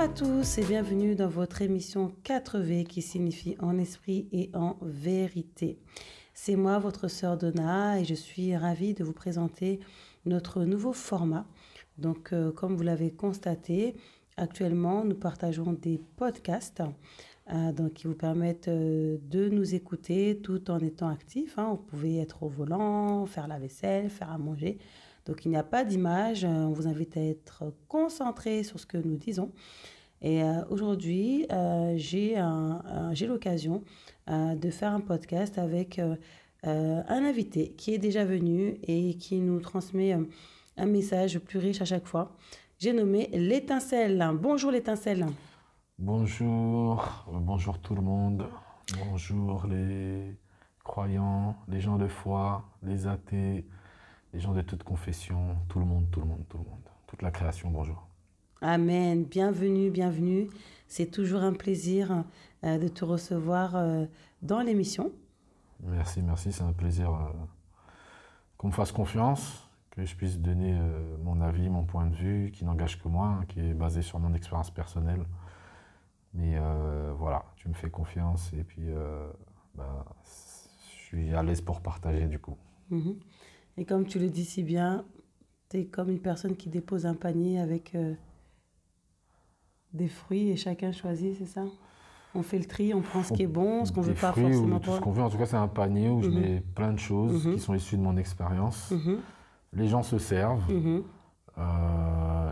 à tous et bienvenue dans votre émission 4V qui signifie en esprit et en vérité. C'est moi, votre sœur Donna, et je suis ravie de vous présenter notre nouveau format. Donc, comme vous l'avez constaté, actuellement, nous partageons des podcasts qui vous permettent de nous écouter tout en étant actifs. Vous pouvez être au volant, faire la vaisselle, faire à manger. Donc, il n'y a pas d'image. On vous invite à être concentré sur ce que nous disons. Et aujourd'hui, j'ai l'occasion de faire un podcast avec un invité qui est déjà venu et qui nous transmet un message plus riche à chaque fois. J'ai nommé l'étincelle. Bonjour l'étincelle. Bonjour tout le monde. Bonjour les croyants, les gens de foi, les athées, les gens de toute confession, tout le monde. Toute la création, bonjour. Amen, bienvenue. C'est toujours un plaisir de te recevoir dans l'émission. Merci, c'est un plaisir qu'on me fasse confiance, que je puisse donner mon avis, mon point de vue, qui n'engage que moi, qui est basé sur mon expérience personnelle. Mais voilà, tu me fais confiance et puis je suis à l'aise pour partager du coup. Et comme tu le dis si bien, tu es comme une personne qui dépose un panier avec des fruits et chacun choisit, c'est ça? On fait le tri, on prend ce qui est bon, ce qu'on ne veut pas forcément. Tout ce qu'on veut, en tout cas c'est un panier où je mets plein de choses qui sont issues de mon expérience. Les gens se servent,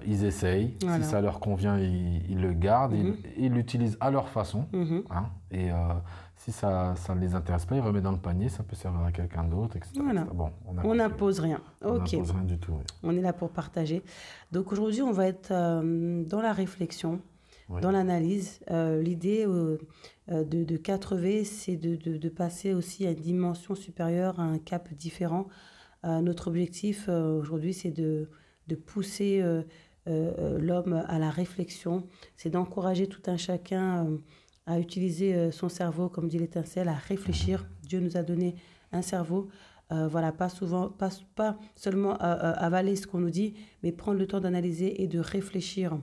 ils essayent, voilà. Si ça leur convient, ils le gardent, ils l'utilisent à leur façon. Et si ça ne les intéresse pas, ils remettent dans le panier, ça peut servir à quelqu'un d'autre, etc. Voilà. Bon, on n'impose rien. On n'impose rien du tout. Oui. On est là pour partager. Donc aujourd'hui, on va être dans la réflexion, dans l'analyse. L'idée de 4V, c'est de passer aussi à une dimension supérieure, à un cap différent. Notre objectif aujourd'hui, c'est de pousser l'homme à la réflexion, c'est d'encourager tout un chacun à utiliser son cerveau, comme dit l'étincelle, à réfléchir. Dieu nous a donné un cerveau, pas seulement avaler ce qu'on nous dit, mais prendre le temps d'analyser et de réfléchir.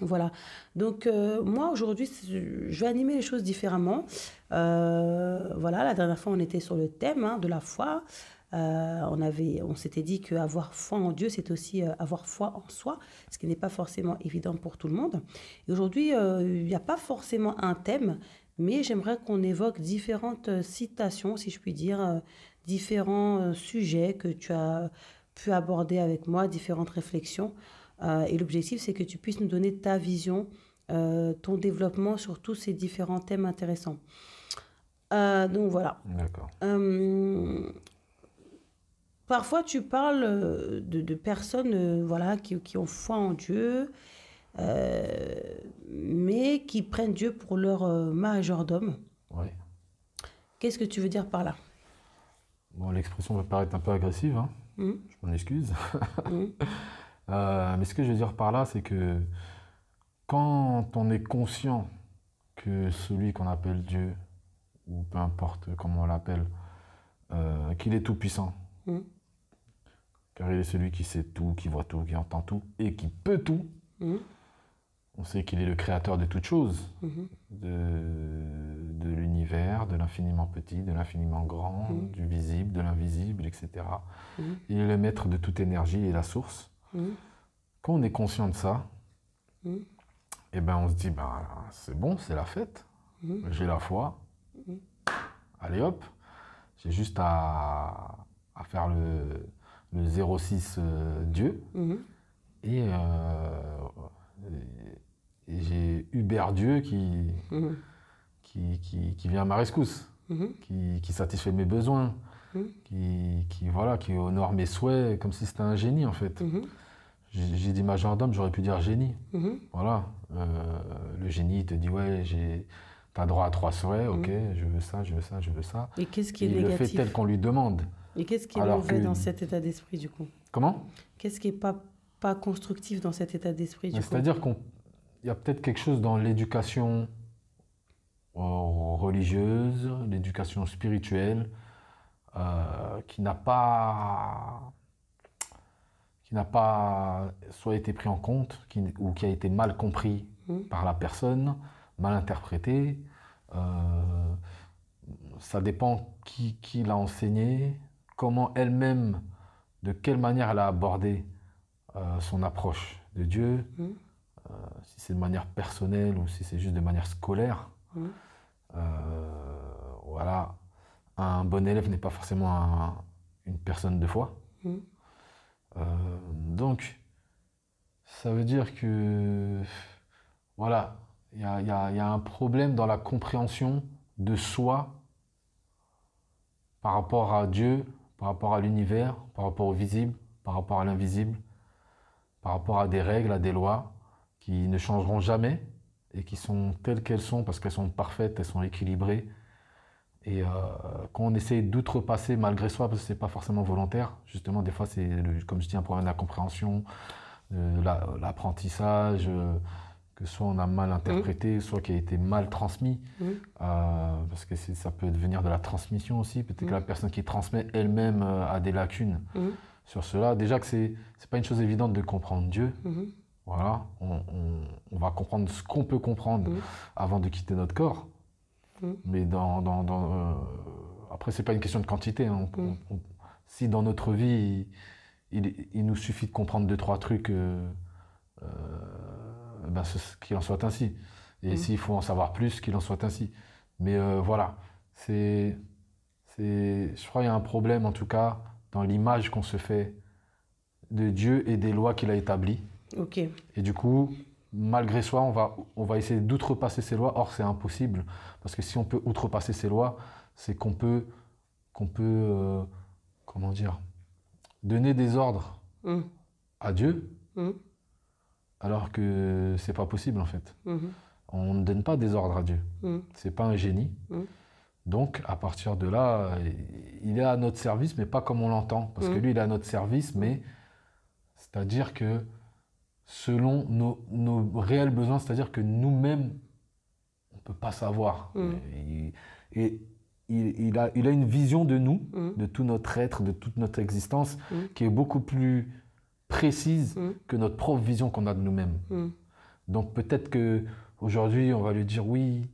Voilà. Donc, moi, aujourd'hui, je vais animer les choses différemment. La dernière fois, on était sur le thème de la foi. On s'était dit qu'avoir foi en Dieu, c'est aussi avoir foi en soi, ce qui n'est pas forcément évident pour tout le monde. Et aujourd'hui, il n'y a pas forcément un thème, mais j'aimerais qu'on évoque différentes citations, si je puis dire, différents sujets que tu as pu aborder avec moi, différentes réflexions. Et l'objectif, c'est que tu puisses nous donner ta vision, ton développement sur tous ces différents thèmes intéressants. Donc voilà. D'accord. Parfois, tu parles de personnes qui ont foi en Dieu, mais qui prennent Dieu pour leur majordome. Oui. Qu'est-ce que tu veux dire par là? Bon, l'expression va paraître un peu agressive, je m'en excuse. Mais ce que je veux dire par là, c'est que quand on est conscient que celui qu'on appelle Dieu, ou peu importe comment on l'appelle, qu'il est tout-puissant, car il est celui qui sait tout, qui voit tout, qui entend tout et qui peut tout. On sait qu'il est le créateur de toutes choses, de l'univers, de l'infiniment petit, de l'infiniment grand, du visible, de l'invisible, etc. Il est le maître de toute énergie et la source. Quand on est conscient de ça, on se dit, c'est bon, c'est la fête, j'ai la foi, allez hop, j'ai juste à faire le 06 Dieu, et j'ai Hubert Dieu qui vient à ma rescousse, qui satisfait mes besoins, qui honore mes souhaits, comme si c'était un génie en fait. J'ai dit majordome, j'aurais pu dire génie. Voilà. Le génie te dit, ouais, t'as droit à 3 souhaits, ok, je veux ça. Et qu'est-ce qui est négatif? Il le fait tel qu'on lui demande. Et qu'est-ce qui est mauvais dans cet état d'esprit du coup? Comment? Qu'est-ce qui n'est pas constructif dans cet état d'esprit du coup? C'est-à-dire qu'il y a peut-être quelque chose dans l'éducation religieuse, l'éducation spirituelle, qui n'a pas soit été pris en compte, ou qui a été mal compris par la personne, mal interprété. Ça dépend qui l'a enseigné, comment elle-même, de quelle manière elle a abordé son approche de Dieu, si c'est de manière personnelle ou si c'est juste de manière scolaire. Voilà, un bon élève n'est pas forcément une personne de foi. Donc, ça veut dire que, voilà, il y a un problème dans la compréhension de soi par rapport à Dieu, par rapport à l'univers, par rapport au visible, par rapport à l'invisible, par rapport à des règles, à des lois qui ne changeront jamais et qui sont telles qu'elles sont parce qu'elles sont parfaites, elles sont équilibrées. Et quand on essaie d'outrepasser malgré soi, parce que ce n'est pas forcément volontaire, justement, des fois, c'est, comme je dis, un problème de la compréhension, l'apprentissage, que soit on a mal interprété, soit qui a été mal transmis, parce que ça peut devenir de la transmission aussi. Peut-être que la personne qui transmet elle-même a des lacunes sur cela. Déjà que c'est pas une chose évidente de comprendre Dieu. Voilà, on va comprendre ce qu'on peut comprendre avant de quitter notre corps. Mais après, c'est pas une question de quantité. Hein. Si dans notre vie, il nous suffit de comprendre 2-3 trucs, qu'il en soit ainsi. Et s'il faut en savoir plus, qu'il en soit ainsi. Mais voilà, je crois qu'il y a un problème, en tout cas, dans l'image qu'on se fait de Dieu et des lois qu'il a établies. Okay. Et du coup, malgré soi, on va essayer d'outrepasser ces lois. Or, c'est impossible. Parce que si on peut outrepasser ces lois, c'est qu'on peut comment dire, donner des ordres à Dieu, alors que c'est pas possible en fait. On ne donne pas des ordres à Dieu. C'est pas un génie. Donc, à partir de là, il est à notre service, mais pas comme on l'entend. Parce que lui, il est à notre service, mais c'est-à-dire que selon nos réels besoins, c'est-à-dire que nous-mêmes, on ne peut pas savoir. Et il a une vision de nous, de tout notre être, de toute notre existence, qui est beaucoup plus précise que notre propre vision qu'on a de nous-mêmes. Donc peut-être qu'aujourd'hui, on va lui dire, oui,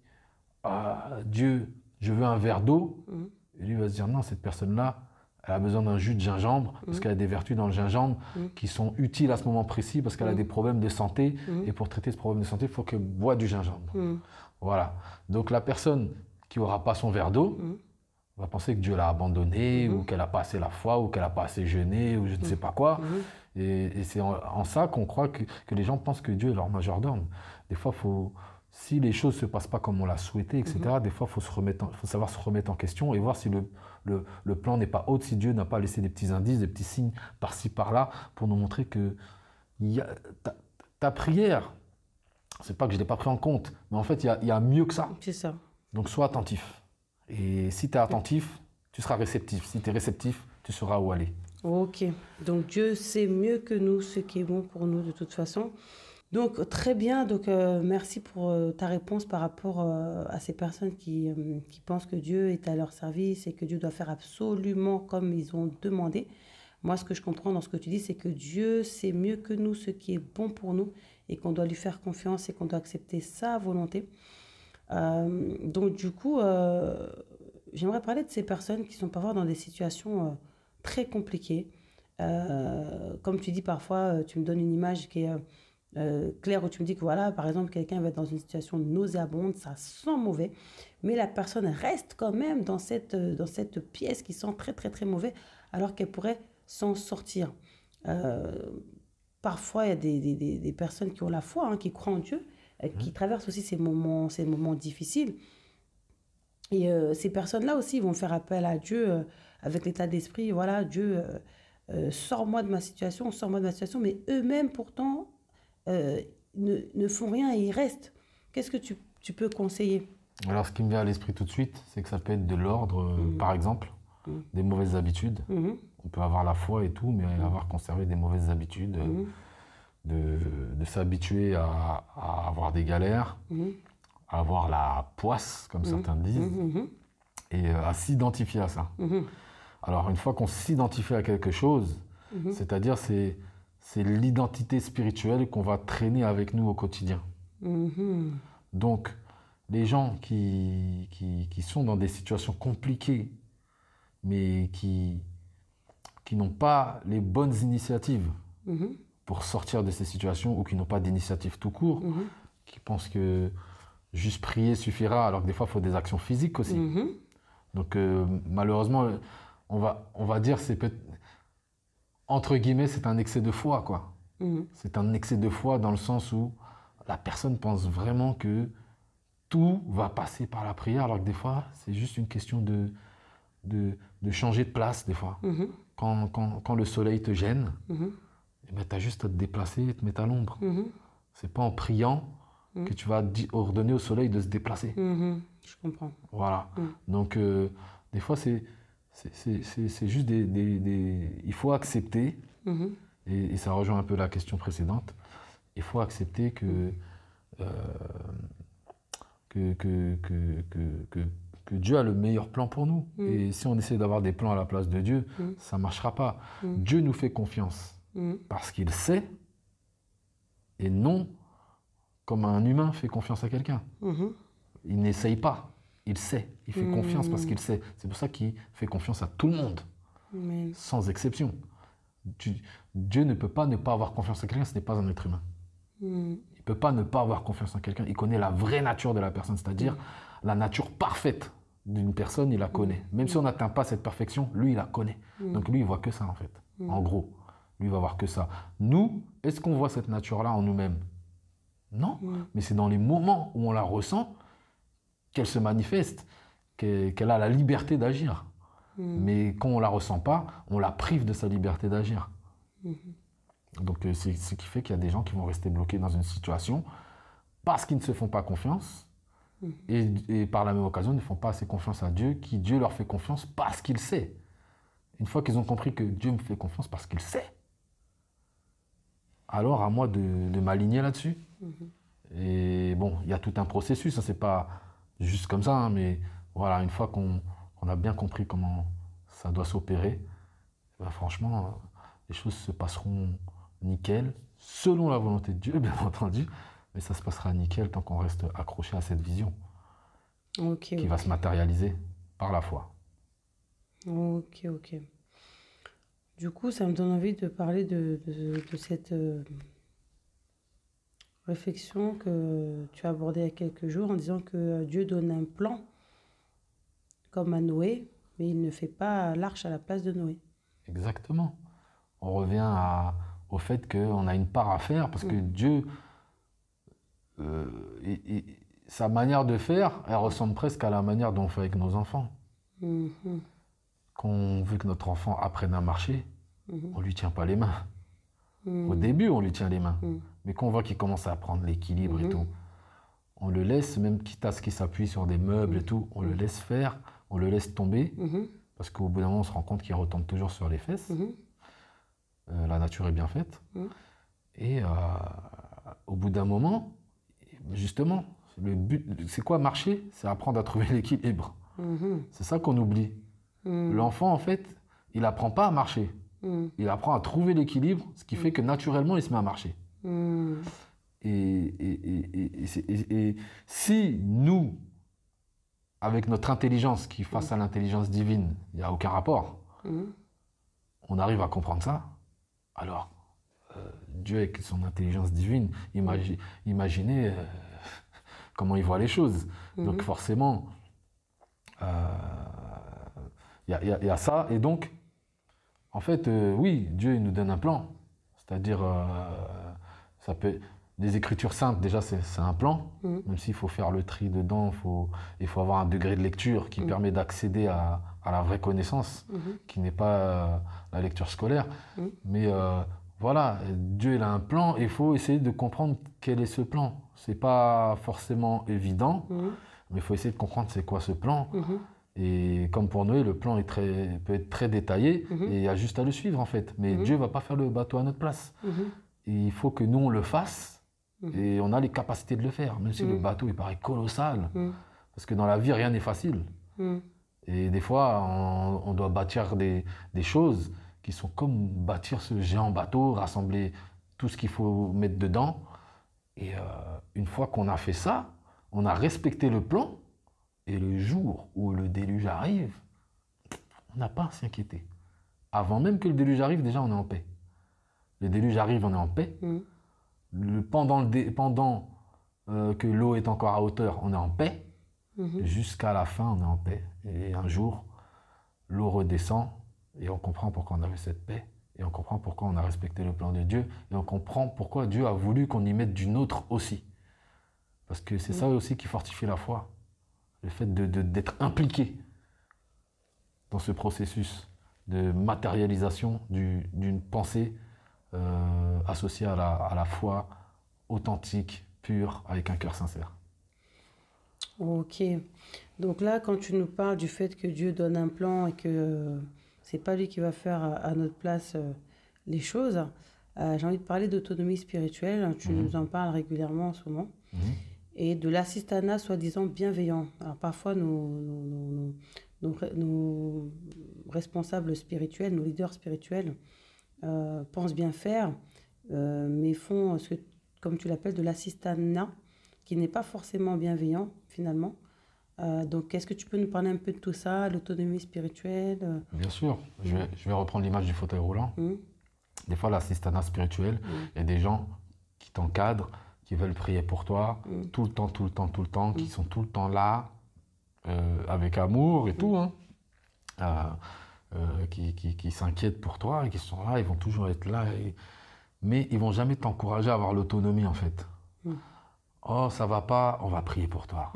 Dieu, je veux un verre d'eau. Et lui va se dire, non, cette personne-là, elle a besoin d'un jus de gingembre parce qu'elle a des vertus dans le gingembre qui sont utiles à ce moment précis parce qu'elle a des problèmes de santé. Et pour traiter ce problème de santé, il faut qu'elle boive du gingembre. Voilà. Donc la personne qui n'aura pas son verre d'eau va penser que Dieu l'a abandonné ou qu'elle n'a pas assez la foi ou qu'elle n'a pas assez jeûné ou je ne sais pas quoi. Et c'est en ça qu'on croit que les gens pensent que Dieu est leur majordome. Des fois, si les choses ne se passent pas comme on l'a souhaité, etc., des fois, faut savoir se remettre en question et voir si le plan n'est pas autre, si Dieu n'a pas laissé des petits indices, des petits signes par-ci, par-là, pour nous montrer que ta prière, c'est pas que je ne l'ai pas pris en compte, mais en fait, il y a mieux que ça. C'est ça. Donc, sois attentif. Et si tu es attentif, tu seras réceptif. Si tu es réceptif, tu sauras où aller. Ok. Donc, Dieu sait mieux que nous ce qui est bon pour nous de toute façon. Donc, très bien. Donc, merci pour ta réponse par rapport à ces personnes qui pensent que Dieu est à leur service et que Dieu doit faire absolument comme ils ont demandé. Moi, ce que je comprends dans ce que tu dis, c'est que Dieu sait mieux que nous ce qui est bon pour nous et qu'on doit lui faire confiance et qu'on doit accepter sa volonté. Donc, du coup, j'aimerais parler de ces personnes qui sont parfois dans des situations très compliquées. Comme tu dis parfois, tu me donnes une image qui est... clair où tu me dis que voilà, par exemple, quelqu'un va être dans une situation nauséabonde, ça sent mauvais, mais la personne reste quand même dans cette pièce qui sent très, très, très mauvais, alors qu'elle pourrait s'en sortir. Parfois, il y a des personnes qui ont la foi, hein, qui croient en Dieu, qui traversent aussi ces moments difficiles. Et ces personnes-là aussi vont faire appel à Dieu avec l'état d'esprit, voilà, Dieu, sors-moi de ma situation, mais eux-mêmes pourtant... ne font rien et ils restent. Qu'est-ce que tu peux conseiller? Alors, ce qui me vient à l'esprit tout de suite, c'est que ça peut être de l'ordre, par exemple, des mauvaises habitudes. On peut avoir la foi et tout, mais avoir conservé des mauvaises habitudes, de s'habituer à avoir des galères, à avoir la poisse, comme certains disent, et à s'identifier à ça. Alors, une fois qu'on s'identifie à quelque chose, c'est-à-dire c'est l'identité spirituelle qu'on va traîner avec nous au quotidien. Donc, les gens qui sont dans des situations compliquées, mais qui n'ont pas les bonnes initiatives pour sortir de ces situations, ou qui n'ont pas d'initiative tout court, qui pensent que juste prier suffira, alors que des fois, il faut des actions physiques aussi. Donc, malheureusement, on va dire, entre guillemets, c'est un excès de foi, quoi. C'est un excès de foi dans le sens où la personne pense vraiment que tout va passer par la prière, alors que des fois, c'est juste une question de changer de place, des fois. Quand le soleil te gêne, eh ben, tu as juste à te déplacer et te mettre à l'ombre. C'est pas en priant que tu vas ordonner au soleil de se déplacer. Je comprends. Voilà. Donc, des fois, c'est juste il faut accepter, et ça rejoint un peu la question précédente, il faut accepter que Dieu a le meilleur plan pour nous. Et si on essaie d'avoir des plans à la place de Dieu, ça ne marchera pas. Dieu nous fait confiance parce qu'il sait, et non comme un humain fait confiance à quelqu'un. Il n'essaye pas, il sait. Il fait confiance parce qu'il sait. C'est pour ça qu'il fait confiance à tout le monde, sans exception. Dieu ne peut pas ne pas avoir confiance à quelqu'un, ce n'est pas un être humain. Il ne peut pas ne pas avoir confiance en quelqu'un. Il connaît la vraie nature de la personne, c'est-à-dire la nature parfaite d'une personne, il la connaît. Même si on n'atteint pas cette perfection, lui, il la connaît. Donc lui, il voit que ça, en fait. En gros, lui, il va voir que ça. Nous, est-ce qu'on voit cette nature-là en nous-mêmes? Non, mais c'est dans les moments où on la ressent qu'elle se manifeste, qu'elle a la liberté d'agir. Mais quand on ne la ressent pas, on la prive de sa liberté d'agir. Donc c'est ce qui fait qu'il y a des gens qui vont rester bloqués dans une situation parce qu'ils ne se font pas confiance, et par la même occasion ne font pas assez confiance à Dieu, qui Dieu leur fait confiance parce qu'il sait. Une fois qu'ils ont compris que Dieu me fait confiance parce qu'il sait, alors à moi de m'aligner là-dessus. Et bon, il y a tout un processus, c'est pas juste comme ça, mais voilà, une fois qu'on a bien compris comment ça doit s'opérer, ben franchement, les choses se passeront nickel, selon la volonté de Dieu, bien entendu, mais ça se passera nickel tant qu'on reste accroché à cette vision qui va se matérialiser par la foi. Ok. Du coup, ça me donne envie de parler de cette réflexion que tu as abordée il y a quelques jours en disant que Dieu donne un plan comme à Noé, mais il ne fait pas l'arche à la place de Noé. Exactement. On revient au fait qu'on a une part à faire parce que Dieu, sa manière de faire, elle ressemble presque à la manière dont on fait avec nos enfants. Quand on veut que notre enfant apprenne à marcher, on ne lui tient pas les mains. Au début, on lui tient les mains. Mais quand on voit qu'il commence à prendre l'équilibre et tout, on le laisse, même quitte à ce qu'il s'appuie sur des meubles et tout, on le laisse faire, on le laisse tomber, parce qu'au bout d'un moment, on se rend compte qu'il retombe toujours sur les fesses. La nature est bien faite. Et au bout d'un moment, justement, le but, c'est quoi marcher? C'est apprendre à trouver l'équilibre. C'est ça qu'on oublie. L'enfant, en fait, il n'apprend pas à marcher. Il apprend à trouver l'équilibre, ce qui fait que naturellement, il se met à marcher. Et si nous, avec notre intelligence qui face à l'intelligence divine, il n'y a aucun rapport, on arrive à comprendre ça, alors Dieu avec son intelligence divine, imaginez comment il voit les choses. Donc forcément, il y a ça. Et donc, en fait, oui, Dieu il nous donne un plan. C'est-à-dire, ça peut... Les Écritures saintes, déjà, c'est un plan. Même s'il faut faire le tri dedans, il faut avoir un degré de lecture qui permet d'accéder à la vraie connaissance, qui n'est pas la lecture scolaire. Mais voilà, Dieu il a un plan et il faut essayer de comprendre quel est ce plan. Ce n'est pas forcément évident, mais il faut essayer de comprendre c'est quoi ce plan. Et comme pour Noé, le plan peut être très détaillé et il y a juste à le suivre en fait. Mais Dieu ne va pas faire le bateau à notre place. Et il faut que nous on le fasse et on a les capacités de le faire, même si le bateau il paraît colossal. Parce que dans la vie, rien n'est facile. Et des fois, on doit bâtir des choses qui sont comme bâtir ce géant bateau, rassembler tout ce qu'il faut mettre dedans. Et une fois qu'on a fait ça, on a respecté le plan. Et le jour où le déluge arrive, on n'a pas à s'inquiéter. Avant même que le déluge arrive, déjà, on est en paix. Le déluge arrive, on est en paix. Pendant que l'eau est encore à hauteur, on est en paix. Jusqu'à la fin, on est en paix. Et un jour, l'eau redescend et on comprend pourquoi on avait cette paix. Et on comprend pourquoi on a respecté le plan de Dieu. Et on comprend pourquoi Dieu a voulu qu'on y mette du nôtre aussi. Parce que c'est ça aussi qui fortifie la foi. Le fait d'être impliqué dans ce processus de matérialisation d'une pensée associée à la foi authentique, pure, avec un cœur sincère. Ok. Donc là, quand tu nous parles du fait que Dieu donne un plan et que c'est pas lui qui va faire à notre place les choses, j'ai envie de parler d'autonomie spirituelle. Tu nous en parles régulièrement en ce moment. Et de l'assistanat soi-disant bienveillant. Alors parfois, nos responsables spirituels, nos leaders spirituels pensent bien faire, mais font ce que, comme tu l'appelles, de l'assistanat, qui n'est pas forcément bienveillant finalement. Donc, est-ce que tu peux nous parler un peu de tout ça, l'autonomie spirituelle? Bien sûr, je vais reprendre l'image du fauteuil roulant. Des fois, l'assistanat spirituel, il y a des gens qui t'encadrent, qui veulent prier pour toi, tout le temps, qui sont tout le temps là, avec amour et tout, hein, qui s'inquiètent pour toi et qui sont là, ils vont toujours être là, mais ils vont jamais t'encourager à avoir l'autonomie en fait. Oh, ça va pas, on va prier pour toi.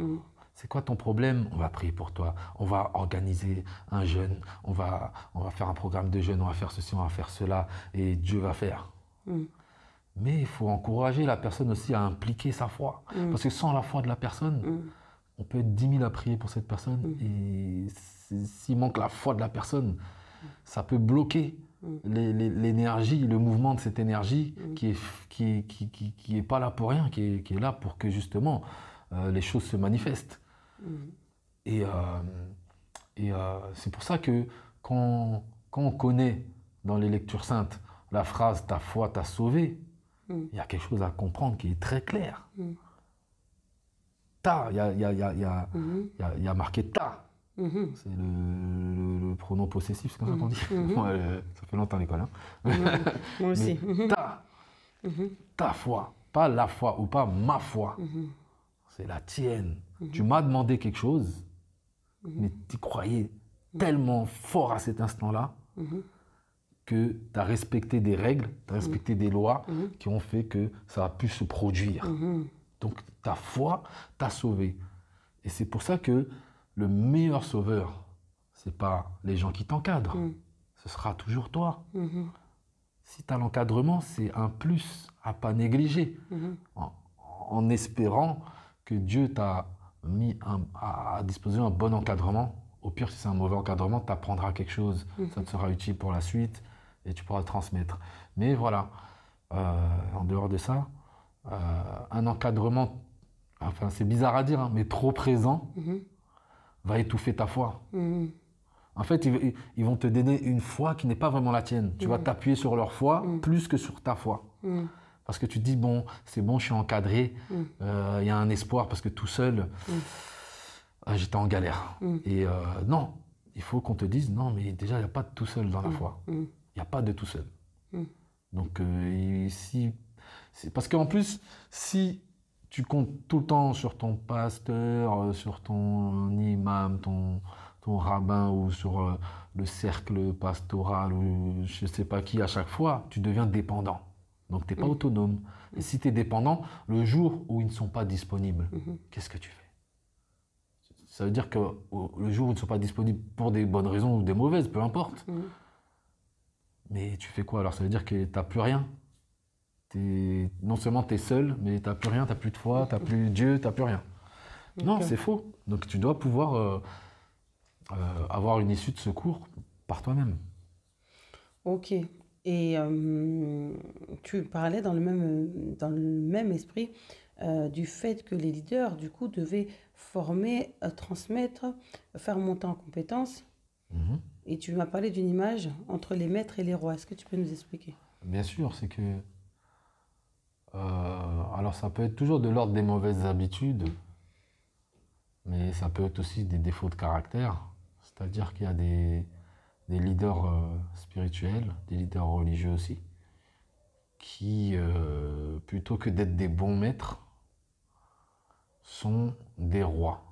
C'est quoi ton problème? On va prier pour toi. On va organiser un jeûne, on va faire un programme de jeûne, on va faire ceci, on va faire cela, et Dieu va faire. Mais il faut encourager la personne aussi à impliquer sa foi. Parce que sans la foi de la personne, on peut être 10 000 à prier pour cette personne. Et s'il manque la foi de la personne, ça peut bloquer l'énergie, le mouvement de cette énergie qui est pas là pour rien, qui est là pour que justement les choses se manifestent. Et c'est pour ça que quand on connaît dans les lectures saintes la phrase « ta foi t'a sauvé », il y a quelque chose à comprendre qui est très clair. Il y a marqué ta. C'est le pronom possessif, c'est comme ça qu'on dit. Ça fait longtemps à l'école. Moi aussi. Mais ta foi, pas la foi ou pas ma foi. C'est la tienne. Tu m'as demandé quelque chose, mais tu croyais tellement fort à cet instant-là que tu as respecté des règles, tu as respecté des lois qui ont fait que ça a pu se produire. Donc ta foi t'a sauvé. Et c'est pour ça que le meilleur sauveur, ce n'est pas les gens qui t'encadrent, ce sera toujours toi. Si tu as l'encadrement, c'est un plus à pas négliger, en espérant que Dieu t'a mis à disposition un bon encadrement. Au pire, si c'est un mauvais encadrement, tu apprendras quelque chose, ça te sera utile pour la suite et tu pourras le transmettre. Mais voilà, en dehors de ça, un encadrement, enfin c'est bizarre à dire, mais trop présent, va étouffer ta foi. En fait, ils vont te donner une foi qui n'est pas vraiment la tienne. Tu vas t'appuyer sur leur foi plus que sur ta foi. Parce que tu te dis, bon, c'est bon, je suis encadré, y a un espoir, parce que tout seul, j'étais en galère. Et non, il faut qu'on te dise, non, mais déjà, il n'y a pas de tout seul dans la foi. Il n'y a pas de tout seul. Donc, parce qu'en plus, si tu comptes tout le temps sur ton pasteur, sur ton imam, ton rabbin ou sur le cercle pastoral ou je ne sais pas qui à chaque fois, tu deviens dépendant. Donc, tu n'es pas autonome. Et si tu es dépendant, le jour où ils ne sont pas disponibles, qu'est-ce que tu fais? Ça veut dire que le jour où ils ne sont pas disponibles pour des bonnes raisons ou des mauvaises, peu importe. Mais tu fais quoi? Alors, ça veut dire que tu n'as plus rien. Non seulement tu es seul, mais tu n'as plus rien, tu n'as plus de foi, tu n'as plus Dieu, tu n'as plus rien. Non, c'est faux. Donc, tu dois pouvoir avoir une issue de secours par toi-même. Ok. Et tu parlais dans le même esprit du fait que les leaders, du coup, devaient former, transmettre, faire monter en compétences. Et tu m'as parlé d'une image entre les maîtres et les rois. Est-ce que tu peux nous expliquer? Bien sûr, c'est que Alors ça peut être toujours de l'ordre des mauvaises habitudes, mais ça peut être aussi des défauts de caractère. C'est-à-dire qu'il y a des leaders spirituels, des leaders religieux aussi, qui, plutôt que d'être des bons maîtres, sont des rois.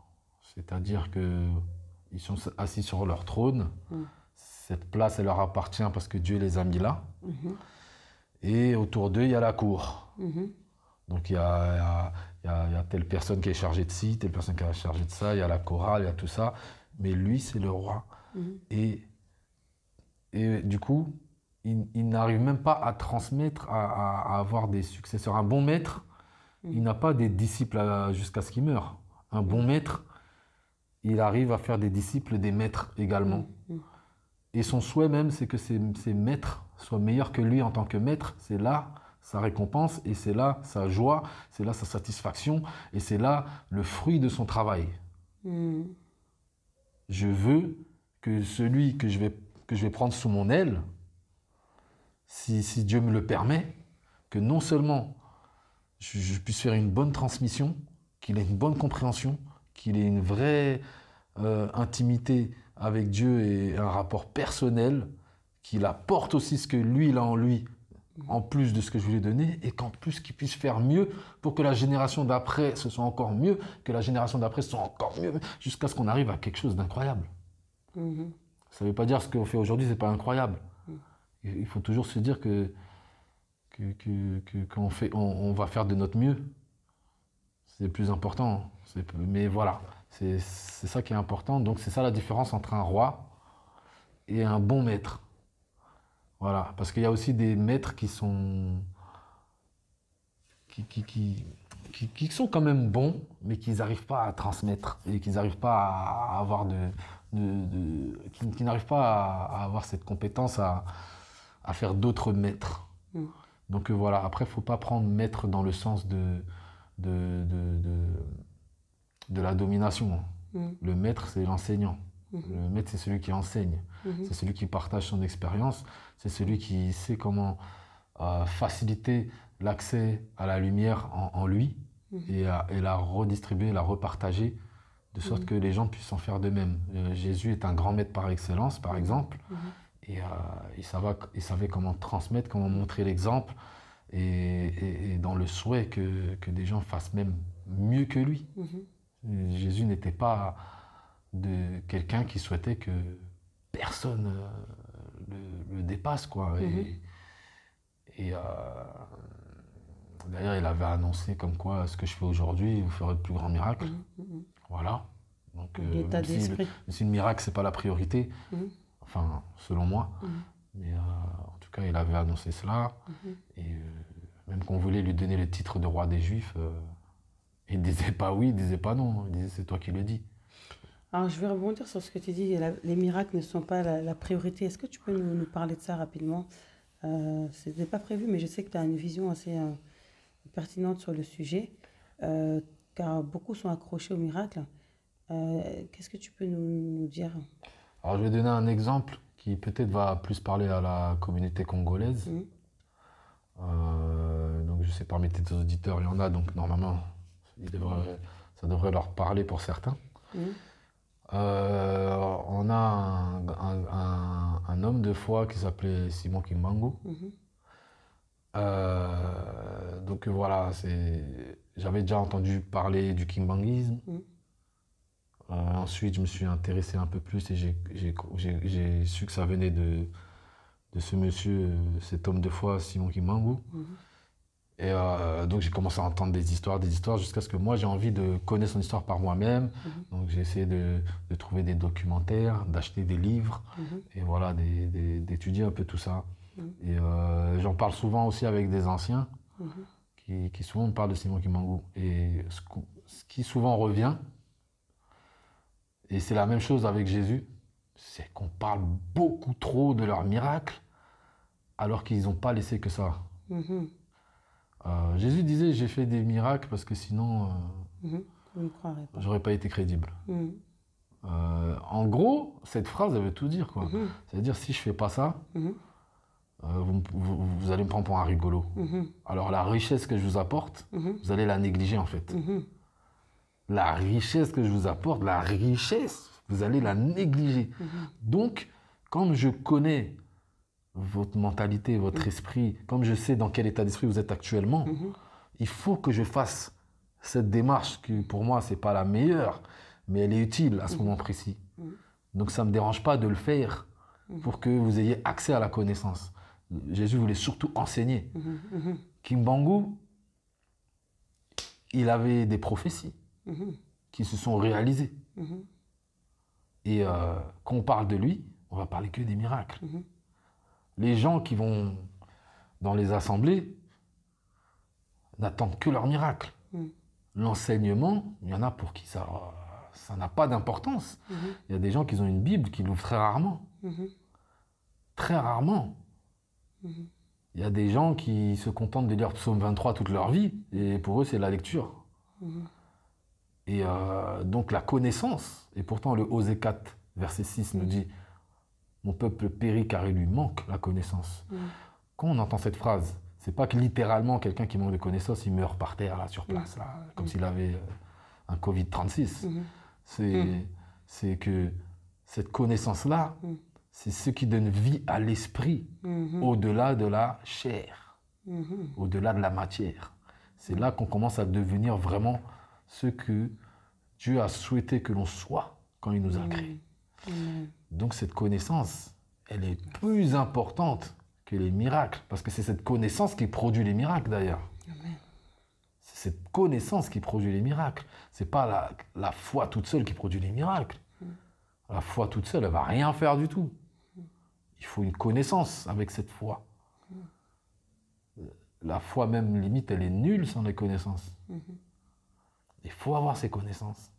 C'est-à-dire qu'ils sont assis sur leur trône. Cette place, elle leur appartient parce que Dieu les a mis là. Et autour d'eux, il y a la cour. Donc il y a telle personne qui est chargée de ci, telle personne qui est chargée de ça, il y a la chorale, il y a tout ça. Mais lui, c'est le roi. Et du coup, il n'arrive même pas à transmettre, à avoir des successeurs. Un bon maître, il n'a pas des disciples jusqu'à ce qu'il meure. Un bon maître, il arrive à faire des disciples, des maîtres également. Et son souhait même, c'est que ses maîtres soient meilleurs que lui en tant que maître. C'est là sa récompense, et c'est là sa joie, c'est là sa satisfaction, et c'est là le fruit de son travail. Je veux que celui que je vais prendre sous mon aile, si Dieu me le permet, que non seulement je puisse faire une bonne transmission, qu'il ait une bonne compréhension, qu'il ait une vraie intimité avec Dieu et un rapport personnel, qu'il apporte aussi ce que lui, il a en lui, en plus de ce que je lui ai donné, et qu'en plus qu'il puisse faire mieux pour que la génération d'après ce soit encore mieux, que la génération d'après ce soit encore mieux, jusqu'à ce qu'on arrive à quelque chose d'incroyable. Ça ne veut pas dire ce qu'on fait aujourd'hui, c'est pas incroyable. Il faut toujours se dire qu'on va faire de notre mieux. C'est le plus important. Mais voilà, c'est ça qui est important. Donc c'est ça la différence entre un roi et un bon maître. Voilà, parce qu'il y a aussi des maîtres qui sont quand même bons, mais qui n'arrivent pas à transmettre et qui n'arrivent pas à avoir qui n'arrivent pas à avoir cette compétence à faire d'autres maîtres. Donc voilà, après, il ne faut pas prendre maître dans le sens de la domination. Le maître, c'est l'enseignant. Le maître, c'est celui qui enseigne. C'est celui qui partage son expérience. C'est celui qui sait comment faciliter l'accès à la lumière en lui et la redistribuer, la repartager, de sorte que les gens puissent en faire de même. Jésus est un grand maître par excellence, par exemple, et il savait comment transmettre, comment montrer l'exemple, et dans le souhait que des gens fassent même mieux que lui. Jésus n'était pas de quelqu'un qui souhaitait que personne le dépasse, quoi. Et d'ailleurs, il avait annoncé comme quoi ce que je fais aujourd'hui, vous ferez de plus grands miracles. Voilà. Donc, même si le miracle, c'est pas la priorité, enfin, selon moi, mais en tout cas, il avait annoncé cela. Et même qu'on voulait lui donner le titre de roi des Juifs, il disait pas oui, il disait pas non, il disait c'est toi qui le dis. Alors, je vais rebondir sur ce que tu dis. Les miracles ne sont pas la priorité. Est-ce que tu peux nous parler de ça rapidement? Ce n'était pas prévu, mais je sais que tu as une vision assez pertinente sur le sujet, car beaucoup sont accrochés aux miracles. Qu'est-ce que tu peux nous dire? Alors, je vais donner un exemple qui peut-être va plus parler à la communauté congolaise. Donc, je sais, parmi tes auditeurs, il y en a, donc normalement, ça devrait leur parler pour certains. On a un homme de foi qui s'appelait Simon Kimbangu. Donc voilà, j'avais déjà entendu parler du kimbanguisme. Ensuite, je me suis intéressé un peu plus et j'ai su que ça venait de ce monsieur, cet homme de foi, Simon Kimbangu. Et donc j'ai commencé à entendre des histoires, jusqu'à ce que moi j'ai envie de connaître son histoire par moi-même. Donc j'ai essayé de trouver des documentaires, d'acheter des livres, et voilà, d'étudier un peu tout ça. Et j'en parle souvent aussi avec des anciens qui souvent me parlent de Simon Kimbangu. Et ce qui souvent revient, et c'est la même chose avec Jésus, c'est qu'on parle beaucoup trop de leurs miracles alors qu'ils n'ont pas laissé que ça. Jésus disait, j'ai fait des miracles parce que sinon, j'aurais pas été crédible. En gros, cette phrase, elle veut tout dire, quoi. C'est-à-dire, si je fais pas ça, vous allez me prendre pour un rigolo. Alors la richesse que je vous apporte, vous allez la négliger en fait. La richesse que je vous apporte, la richesse, vous allez la négliger. Donc, comme je connais votre mentalité, votre esprit, comme je sais dans quel état d'esprit vous êtes actuellement, il faut que je fasse cette démarche qui, pour moi, ce n'est pas la meilleure, mais elle est utile à ce moment précis. Donc, ça ne me dérange pas de le faire pour que vous ayez accès à la connaissance. Jésus voulait surtout enseigner. Kimbangu, il avait des prophéties qui se sont réalisées. Et quand on parle de lui, on va parler que des miracles. Les gens qui vont dans les assemblées n'attendent que leurs miracles. L'enseignement, il y en a pour qui ça n'a pas d'importance. Il y a des gens qui ont une Bible qui l'ouvrent très rarement. Très rarement. Il y a des gens qui se contentent de lire Psaume 23 toute leur vie, et pour eux, c'est la lecture. Et donc la connaissance, et pourtant le Osée 4, verset 6 nous dit « Mon peuple périt car il lui manque la connaissance ». Quand on entend cette phrase, c'est pas que littéralement quelqu'un qui manque de connaissance, il meurt par terre, là, sur place, là, comme s'il avait un Covid-36. C'est que cette connaissance-là, c'est ce qui donne vie à l'esprit, au-delà de la chair, au-delà de la matière. C'est là qu'on commence à devenir vraiment ce que Dieu a souhaité que l'on soit quand il nous a créés. Donc cette connaissance, elle est plus importante que les miracles, parce que c'est cette connaissance qui produit les miracles d'ailleurs. C'est cette connaissance qui produit les miracles. Ce n'est pas la foi toute seule qui produit les miracles. La foi toute seule, elle ne va rien faire du tout. Il faut une connaissance avec cette foi. La foi même, limite, elle est nulle sans les connaissances. Il faut avoir ces connaissances.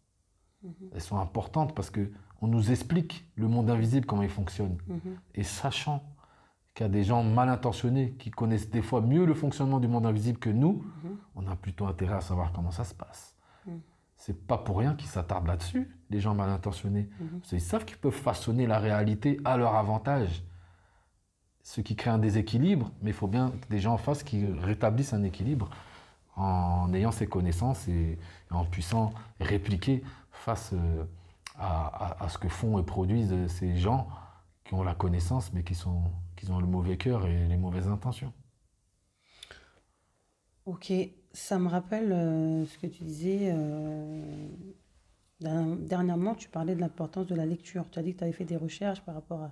Elles sont importantes parce qu'on nous explique le monde invisible, comment il fonctionne. Et sachant qu'il y a des gens mal intentionnés qui connaissent des fois mieux le fonctionnement du monde invisible que nous, on a plutôt intérêt à savoir comment ça se passe. C'est pas pour rien qu'ils s'attardent là-dessus, les gens mal intentionnés. Parce qu'ils savent qu'ils peuvent façonner la réalité à leur avantage. Ce qui crée un déséquilibre, mais il faut bien que des gens en face qui rétablissent un équilibre en ayant ces connaissances et en puissant répliquer face à ce que font et produisent ces gens qui ont la connaissance, mais qui ont le mauvais cœur et les mauvaises intentions. Ok, ça me rappelle ce que tu disais. Dernièrement, tu parlais de l'importance de la lecture. Tu as dit que tu avais fait des recherches par rapport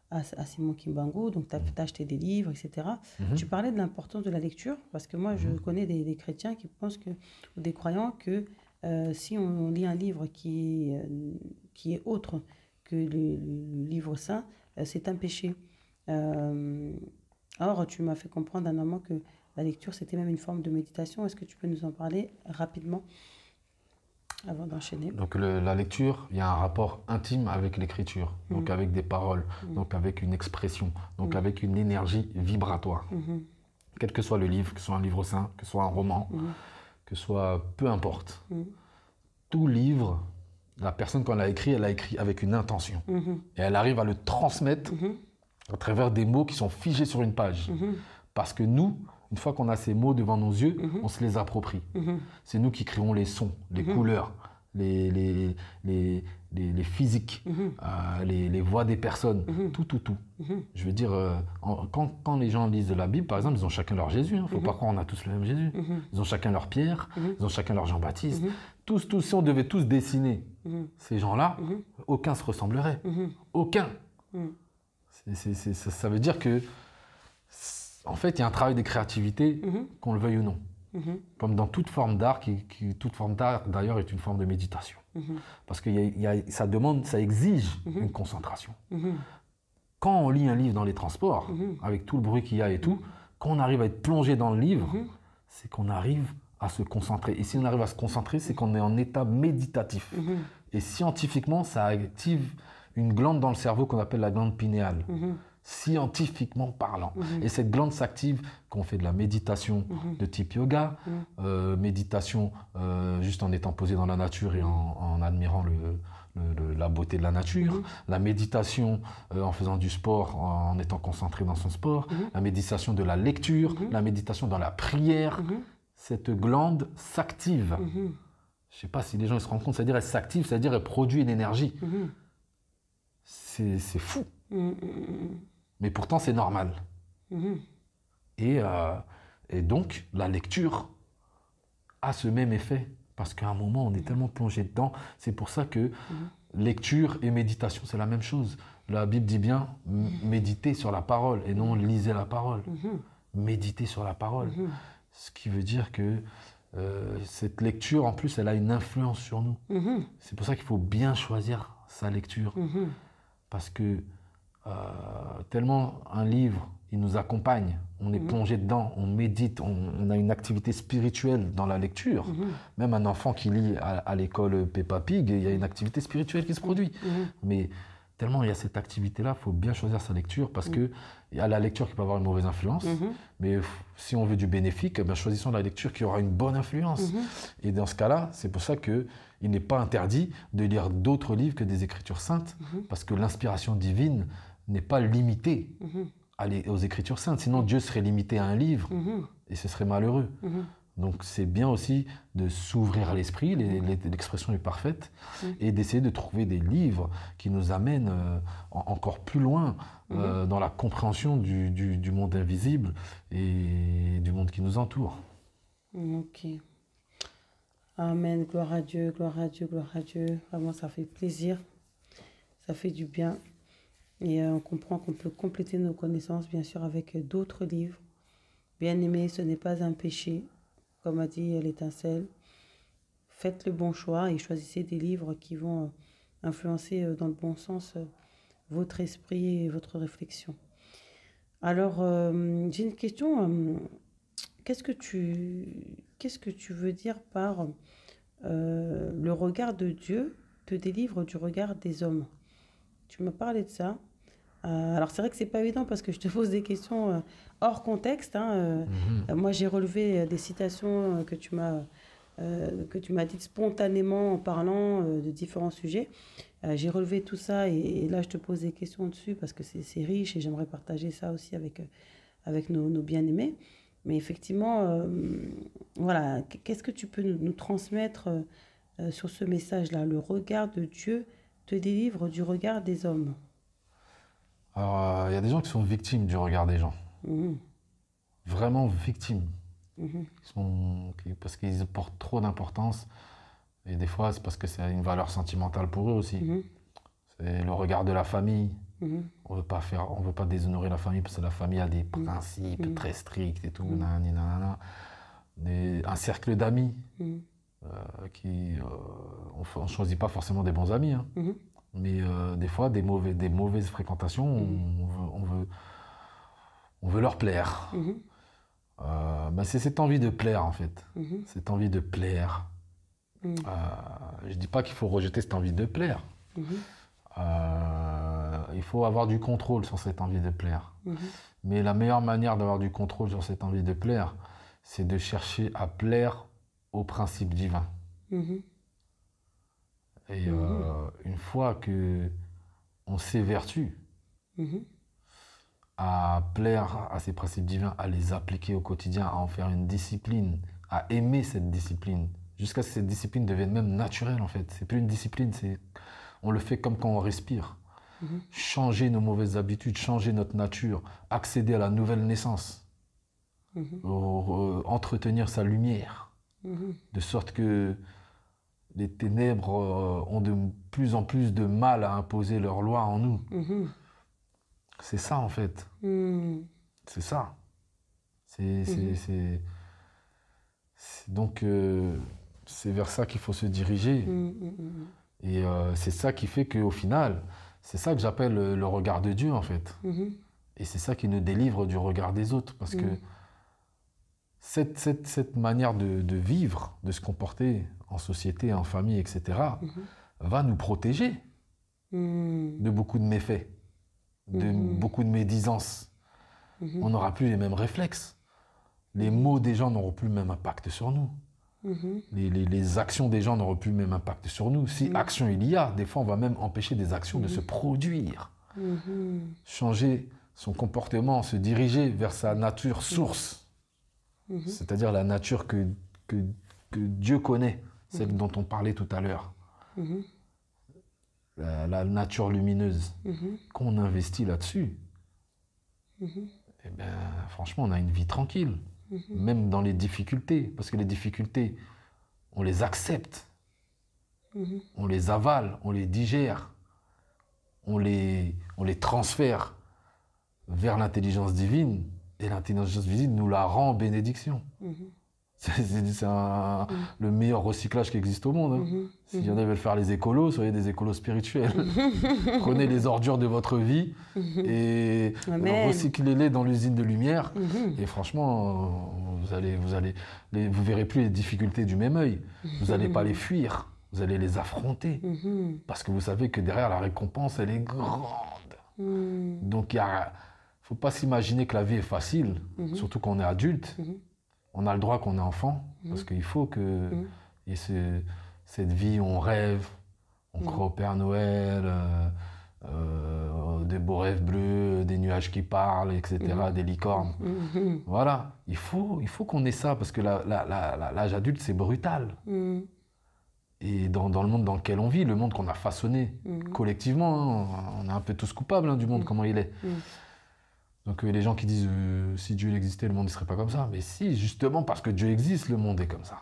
à Simon Kimbangu, donc tu as acheté des livres, etc. Tu parlais de l'importance de la lecture, parce que moi, je connais des chrétiens qui pensent ou des croyants que si on lit un livre qui est autre que le livre saint, c'est un péché. Or, tu m'as fait comprendre dernièrement que la lecture, c'était même une forme de méditation. Est-ce que tu peux nous en parler rapidement avant d'enchaîner? Donc la lecture, il y a un rapport intime avec l'écriture, donc avec des paroles, donc avec une expression, donc avec une énergie vibratoire. Quel que soit le livre, que ce soit un livre saint, que ce soit un roman, que ce soit peu importe. Tout livre, la personne quand elle a écrit avec une intention. Et elle arrive à le transmettre à travers des mots qui sont figés sur une page. Parce que nous, une fois qu'on a ces mots devant nos yeux, on se les approprie. C'est nous qui créons les sons, les couleurs, les physiques, les voix des personnes, tout. Je veux dire, quand les gens lisent de la Bible, par exemple, ils ont chacun leur Jésus. Il ne faut pas croire qu'on a tous le même Jésus. Ils ont chacun leur Pierre, ils ont chacun leur Jean-Baptiste. Tous, si on devait tous dessiner ces gens-là, aucun se ressemblerait. Aucun. Ça veut dire que en fait, il y a un travail de créativité, qu'on le veuille ou non. Comme dans toute forme d'art, toute forme d'art d'ailleurs est une forme de méditation. Parce que ça exige une concentration. Quand on lit un livre dans les transports, avec tout le bruit qu'il y a et tout, quand on arrive à être plongé dans le livre, c'est qu'on arrive à se concentrer. Et si on arrive à se concentrer, c'est qu'on est en état méditatif. Et scientifiquement, ça active une glande dans le cerveau qu'on appelle la glande pinéale. scientifiquement parlant. Et cette glande s'active quand on fait de la méditation de type yoga, méditation juste en étant posé dans la nature et en admirant la beauté de la nature, la méditation en faisant du sport, en étant concentré dans son sport, la méditation de la lecture, la méditation dans la prière. Cette glande s'active. Je ne sais pas si les gens se rendent compte, c'est-à-dire elle s'active, c'est-à-dire elle produit une énergie. C'est fou. Mais pourtant, c'est normal. Et donc, la lecture a ce même effet. Parce qu'à un moment, on est tellement plongé dedans. C'est pour ça que lecture et méditation, c'est la même chose. La Bible dit bien, méditez sur la parole et non lisez la parole. Méditez sur la parole. Ce qui veut dire que cette lecture, en plus, elle a une influence sur nous. C'est pour ça qu'il faut bien choisir sa lecture. Parce que tellement un livre, il nous accompagne, on est plongé dedans, on médite, on a une activité spirituelle dans la lecture. Même un enfant qui lit à l'école Peppa Pig, il y a une activité spirituelle qui se produit. Mais tellement il y a cette activité-là, il faut bien choisir sa lecture parce qu'il y a la lecture qui peut avoir une mauvaise influence. Mais si on veut du bénéfique, choisissons la lecture qui aura une bonne influence. Et dans ce cas-là, c'est pour ça qu'il n'est pas interdit de lire d'autres livres que des Écritures saintes parce que l'inspiration divine n'est pas limitée aux Écritures saintes. Sinon, Dieu serait limité à un livre et ce serait malheureux. Donc, c'est bien aussi de s'ouvrir à l'esprit, l'expression est parfaite, et d'essayer de trouver des livres qui nous amènent encore plus loin dans la compréhension du monde invisible et du monde qui nous entoure. Ok. Amen. Gloire à Dieu, gloire à Dieu, gloire à Dieu. Vraiment, ça fait plaisir. Ça fait du bien. Et on comprend qu'on peut compléter nos connaissances, bien sûr, avec d'autres livres. Bien-aimé, ce n'est pas un péché, comme a dit l'étincelle. Faites le bon choix et choisissez des livres qui vont influencer dans le bon sens votre esprit et votre réflexion. Alors, j'ai une question. Qu'est-ce que tu veux dire par le regard de Dieu te délivre du regard des hommes? Tu m'as parlé de ça. Alors, c'est vrai que c'est pas évident parce que je te pose des questions hors contexte. Moi, j'ai relevé des citations que tu m'as dites spontanément en parlant de différents sujets. J'ai relevé tout ça et là, je te pose des questions dessus parce que c'est riche et j'aimerais partager ça aussi avec nos bien-aimés. Mais effectivement, voilà, qu'est-ce que tu peux nous transmettre sur ce message-là? Le regard de Dieu te délivre du regard des hommes. Alors, il y a des gens qui sont victimes du regard des gens. Vraiment victimes. Parce qu'ils portent trop d'importance. Et des fois, c'est parce que c'est une valeur sentimentale pour eux aussi. C'est le regard de la famille. On veut pas déshonorer la famille parce que la famille a des principes très stricts et tout. Un cercle d'amis. On ne choisit pas forcément des bons amis. Mais des fois, des mauvaises fréquentations, on veut leur plaire. C'est cette envie de plaire, en fait. Cette envie de plaire. Je ne dis pas qu'il faut rejeter cette envie de plaire. Il faut avoir du contrôle sur cette envie de plaire. Mais la meilleure manière d'avoir du contrôle sur cette envie de plaire, c'est de chercher à plaire au principe divin. Et une fois qu'on s'évertue à plaire à ces principes divins, à les appliquer au quotidien, à en faire une discipline, à aimer cette discipline, jusqu'à ce que cette discipline devienne même naturelle en fait. C'est plus une discipline, on le fait comme quand on respire. Changer nos mauvaises habitudes, changer notre nature, accéder à la nouvelle naissance, entretenir sa lumière, de sorte que les ténèbres ont de plus en plus de mal à imposer leur loi en nous. C'est ça, en fait. C'est ça. Donc, c'est vers ça qu'il faut se diriger. Et c'est ça qui fait qu'au final, c'est ça que j'appelle le regard de Dieu, en fait. Et c'est ça qui nous délivre du regard des autres. Parce que cette manière de vivre, de se comporter en société, en famille, etc., va nous protéger de beaucoup de méfaits. de beaucoup de médisance. On n'aura plus les mêmes réflexes. Les mots des gens n'auront plus le même impact sur nous. Les actions des gens n'auront plus le même impact sur nous. Si action il y a, des fois on va même empêcher des actions de se produire. Changer son comportement, se diriger vers sa nature source. C'est-à-dire la nature que Dieu connaît, celle dont on parlait tout à l'heure. La nature lumineuse. Quand on investit là-dessus, eh bien, franchement, on a une vie tranquille. Même dans les difficultés. Parce que les difficultés, on les accepte. On les avale, on les digère. On les transfère vers l'intelligence divine. Et l'intelligence divine nous la rend en bénédiction. C'est le meilleur recyclage qui existe au monde. S'il y en a qui veulent faire les écolos, soyez des écolos spirituels. Prenez les ordures de votre vie et recyclez-les dans l'usine de lumière. Et franchement, vous verrez plus les difficultés du même œil. Vous n'allez pas les fuir, vous allez les affronter. Parce que vous savez que derrière la récompense, elle est grande. Donc il ne faut pas s'imaginer que la vie est facile, surtout quand on est adulte. On a le droit qu'on est enfant, parce qu'il faut que y ait cette vie où on rêve, on croit au Père Noël, des beaux rêves bleus, des nuages qui parlent, etc., des licornes. Voilà, il faut qu'on ait ça, parce que l'âge adulte, c'est brutal. Et dans le monde dans lequel on vit, le monde qu'on a façonné collectivement, on est un peu tous coupables du monde, comment il est. Donc les gens qui disent si Dieu existait, le monde ne serait pas comme ça. Mais si, justement parce que Dieu existe, le monde est comme ça.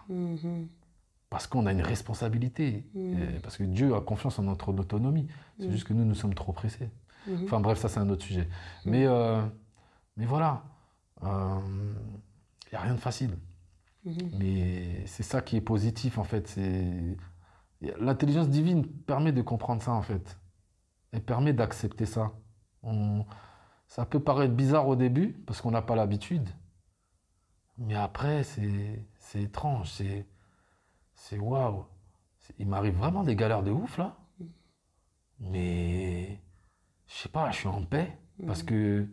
Parce qu'on a une responsabilité. Parce que Dieu a confiance en notre autonomie. C'est juste que nous sommes trop pressés. Enfin bref, ça c'est un autre sujet. Mais voilà, il n'y a rien de facile. Mais c'est ça qui est positif en fait. L'intelligence divine permet de comprendre ça en fait. Elle permet d'accepter ça. Ça peut paraître bizarre au début, parce qu'on n'a pas l'habitude. Mais après, c'est étrange, c'est waouh. Il m'arrive vraiment des galères de ouf, là. Mais, je sais pas, je suis en paix. Parce que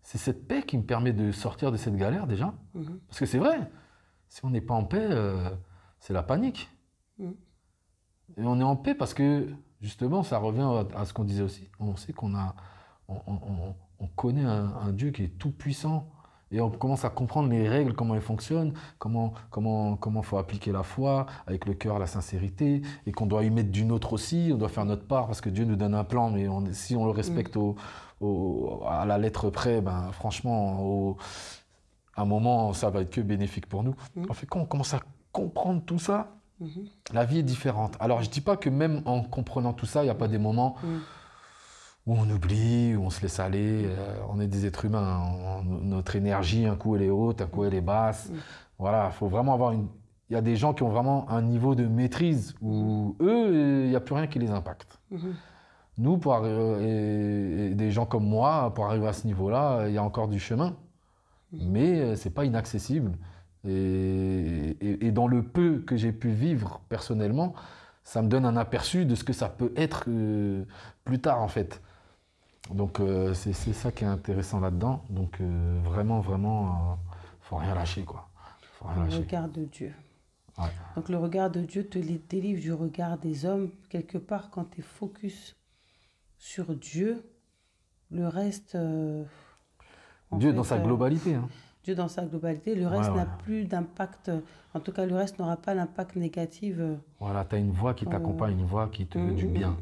c'est cette paix qui me permet de sortir de cette galère, déjà. Parce que c'est vrai, si on n'est pas en paix, c'est la panique. Et on est en paix parce que, justement, ça revient à ce qu'on disait aussi. On sait qu'on a... On connaît un Dieu qui est tout puissant et on commence à comprendre les règles, comment elles fonctionnent, comment faut appliquer la foi avec le cœur, la sincérité, et qu'on doit y mettre du nôtre aussi, on doit faire notre part parce que Dieu nous donne un plan, mais si on le respecte à la lettre près, ben, franchement, à un moment, ça va être que bénéfique pour nous. En fait, quand on commence à comprendre tout ça, la vie est différente. Alors, je ne dis pas que même en comprenant tout ça, il n'y a pas des moments où on oublie, où on se laisse aller. On est des êtres humains. Notre énergie, un coup, elle est haute, un coup, elle est basse. Voilà, il faut vraiment avoir une... Il y a des gens qui ont vraiment un niveau de maîtrise où eux, il n'y a plus rien qui les impacte. Nous, et des gens comme moi, pour arriver à ce niveau-là, il y a encore du chemin. Mais ce n'est pas inaccessible. Et dans le peu que j'ai pu vivre personnellement, ça me donne un aperçu de ce que ça peut être plus tard, en fait. Donc, c'est ça qui est intéressant là-dedans. Donc, vraiment, faut rien lâcher, quoi. Faut rien lâcher. Le regard de Dieu. Ouais. Donc, le regard de Dieu te délivre du regard des hommes. Quelque part, quand tu es focus sur Dieu, le reste... Dieu dans sa globalité. Hein. Dieu dans sa globalité, le reste n'a plus d'impact. En tout cas, le reste n'aura pas d'impact négatif. Voilà, tu as une voix qui t'accompagne, une voix qui te veut du bien,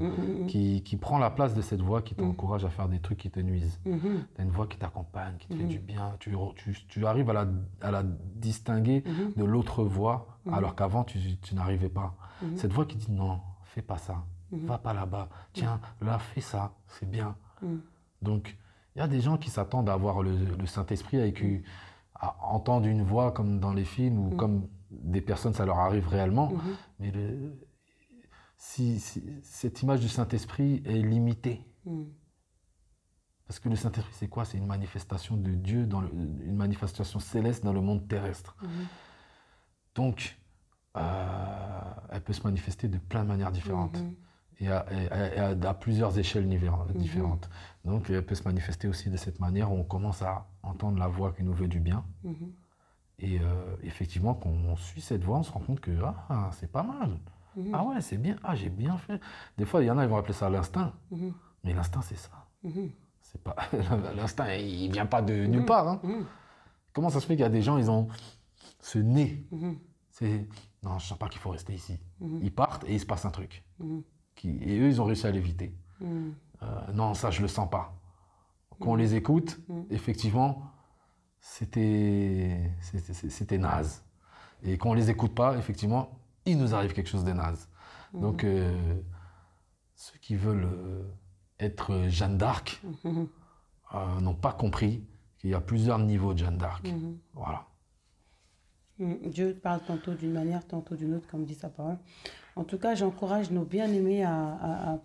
qui prend la place de cette voix qui t'encourage à faire des trucs qui te nuisent. Tu as une voix qui t'accompagne, qui te fait du bien. Tu arrives à la distinguer de l'autre voix, alors qu'avant, tu n'arrivais pas. Cette voix qui dit non, fais pas ça, va pas là-bas, tiens, là, fais ça, c'est bien. Donc, il y a des gens qui s'attendent à avoir le Saint-Esprit, à entendre une voix comme dans les films ou comme des personnes, ça leur arrive réellement. Mais cette image du Saint-Esprit est limitée. Parce que le Saint-Esprit, c'est quoi? C'est une manifestation de Dieu, une manifestation céleste dans le monde terrestre. Donc, elle peut se manifester de plein de manières différentes. et à plusieurs échelles différentes. Donc, elle peut se manifester aussi de cette manière où on commence à entendre la voix qui nous veut du bien. Et effectivement, quand on suit cette voix, on se rend compte que c'est pas mal. Ah ouais, c'est bien. Ah, j'ai bien fait. Des fois, il y en a, ils vont appeler ça l'instinct. Mais l'instinct, c'est ça. C'est pas... L'instinct, il vient pas de nulle part. Hein. Comment ça se fait qu'il y a des gens, ils ont ce nez. C'est... Non, je sens pas qu'il faut rester ici. Ils partent et il se passe un truc. Et eux, ils ont réussi à l'éviter. Non, ça, je le sens pas. Quand on les écoute, effectivement, c'était naze. Et quand on les écoute pas, effectivement, il nous arrive quelque chose de naze. Donc, ceux qui veulent être Jeanne d'Arc n'ont pas compris qu'il y a plusieurs niveaux de Jeanne d'Arc. Voilà. Dieu parle tantôt d'une manière, tantôt d'une autre, comme dit sa parole. En tout cas, j'encourage nos bien-aimés à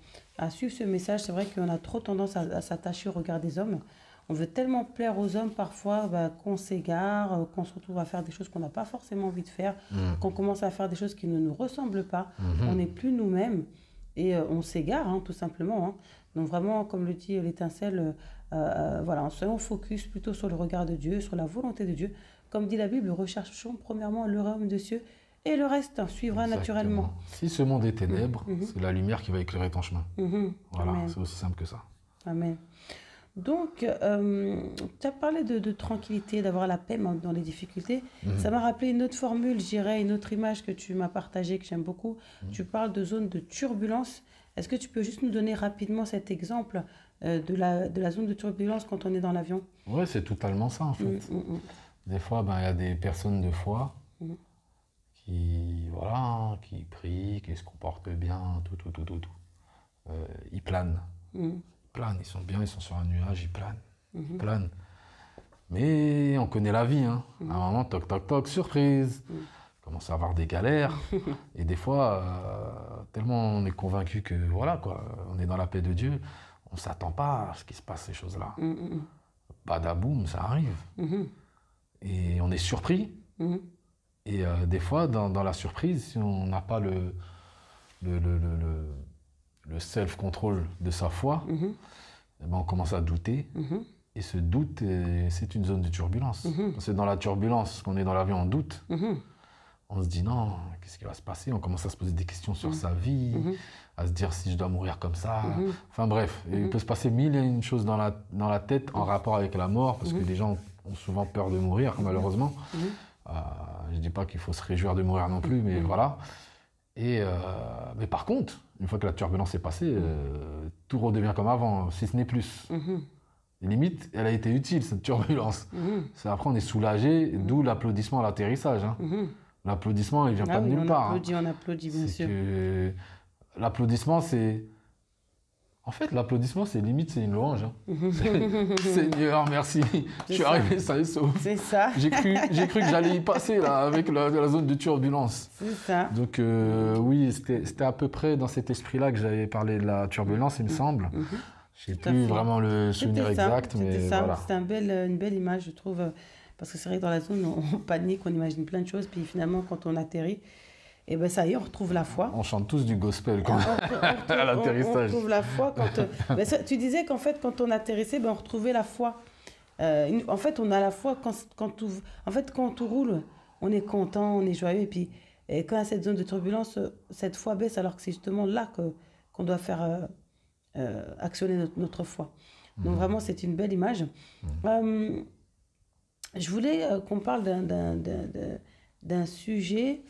suivre ce message. C'est vrai qu'on a trop tendance à s'attacher au regard des hommes. On veut tellement plaire aux hommes parfois qu'on s'égare, qu'on se retrouve à faire des choses qu'on n'a pas forcément envie de faire, qu'on commence à faire des choses qui ne nous ressemblent pas. On n'est plus nous-mêmes et on s'égare, tout simplement. Donc vraiment, comme le dit l'étincelle, voilà, soyons focus plutôt sur le regard de Dieu, sur la volonté de Dieu. Comme dit la Bible, recherchons premièrement le royaume de cieux et le reste suivra naturellement. Si ce monde est ténèbres, c'est la lumière qui va éclairer ton chemin. Voilà, c'est aussi simple que ça. Amen. Donc, tu as parlé de tranquillité, d'avoir la paix dans les difficultés. Ça m'a rappelé une autre formule, je dirais, une autre image que tu m'as partagée, que j'aime beaucoup. Tu parles de zone de turbulence. Est-ce que tu peux juste nous donner rapidement cet exemple de la zone de turbulence quand on est dans l'avion? Oui, c'est totalement ça, en fait. Des fois, y a des personnes de foi qui prient, qui se comportent bien, tout. Ils planent. Ils sont bien, ils sont sur un nuage, ils planent. Mais on connaît la vie. À un moment, toc, toc, toc, surprise. On commence à avoir des galères. Et des fois, tellement on est convaincu que on est dans la paix de Dieu, on ne s'attend pas à ce qu'il se passe ces choses-là. Badaboum, ça arrive. Et on est surpris. Et des fois, dans la surprise, si on n'a pas le self-control de sa foi, on commence à douter. Et ce doute, c'est une zone de turbulence. C'est dans la turbulence qu'on est dans l'avion, on doute. On se dit non, qu'est-ce qui va se passer? On commence à se poser des questions sur sa vie, à se dire si je dois mourir comme ça. Enfin bref, il peut se passer mille et une choses dans la tête en rapport avec la mort, parce que les gens ont souvent peur de mourir, malheureusement. Je ne dis pas qu'il faut se réjouir de mourir non plus, mais voilà. Mais par contre, une fois que la turbulence est passée, tout redevient comme avant, si ce n'est plus. Et limite, elle a été utile, cette turbulence. Après, on est soulagé, d'où l'applaudissement à l'atterrissage. L'applaudissement, il ne vient pas de nulle part. On applaudit, bien sûr. L'applaudissement, c'est... En fait, l'applaudissement, c'est limite, c'est une louange. Seigneur, merci. Je suis arrivé sain et sauf. C'est ça. J'ai cru que j'allais y passer là, avec la zone de turbulence. C'est ça. Donc oui, c'était à peu près dans cet esprit-là que j'avais parlé de la turbulence, il me semble. Je n'ai plus vraiment le souvenir exact, mais voilà. C'était une belle image, je trouve. Parce que c'est vrai que dans la zone, on panique, on imagine plein de choses. Puis finalement, quand on atterrit, et ben ça y est, on retrouve la foi. On chante tous du gospel à l'atterrissage. On retrouve la foi. Tu disais qu'en fait, quand on atterrissait, on retrouvait la foi. En fait, on a la foi quand tout roule, on est content, on est joyeux. Et quand il y a cette zone de turbulence, cette foi baisse, alors que c'est justement là qu'on doit faire actionner notre foi. Donc vraiment, c'est une belle image. Je voulais qu'on parle d'un sujet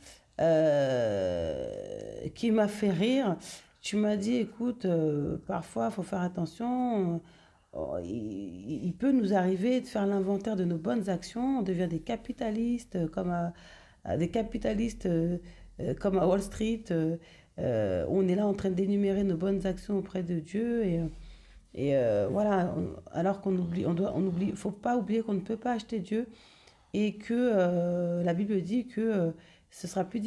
qui m'a fait rire. Tu m'as dit, écoute, parfois, il faut faire attention. Il peut nous arriver de faire l'inventaire de nos bonnes actions. On devient des capitalistes, comme à Wall Street. On est là en train d'énumérer nos bonnes actions auprès de Dieu. Et voilà, alors qu'on oublie, faut pas oublier qu'on ne peut pas acheter Dieu et que la Bible dit que ce sera plus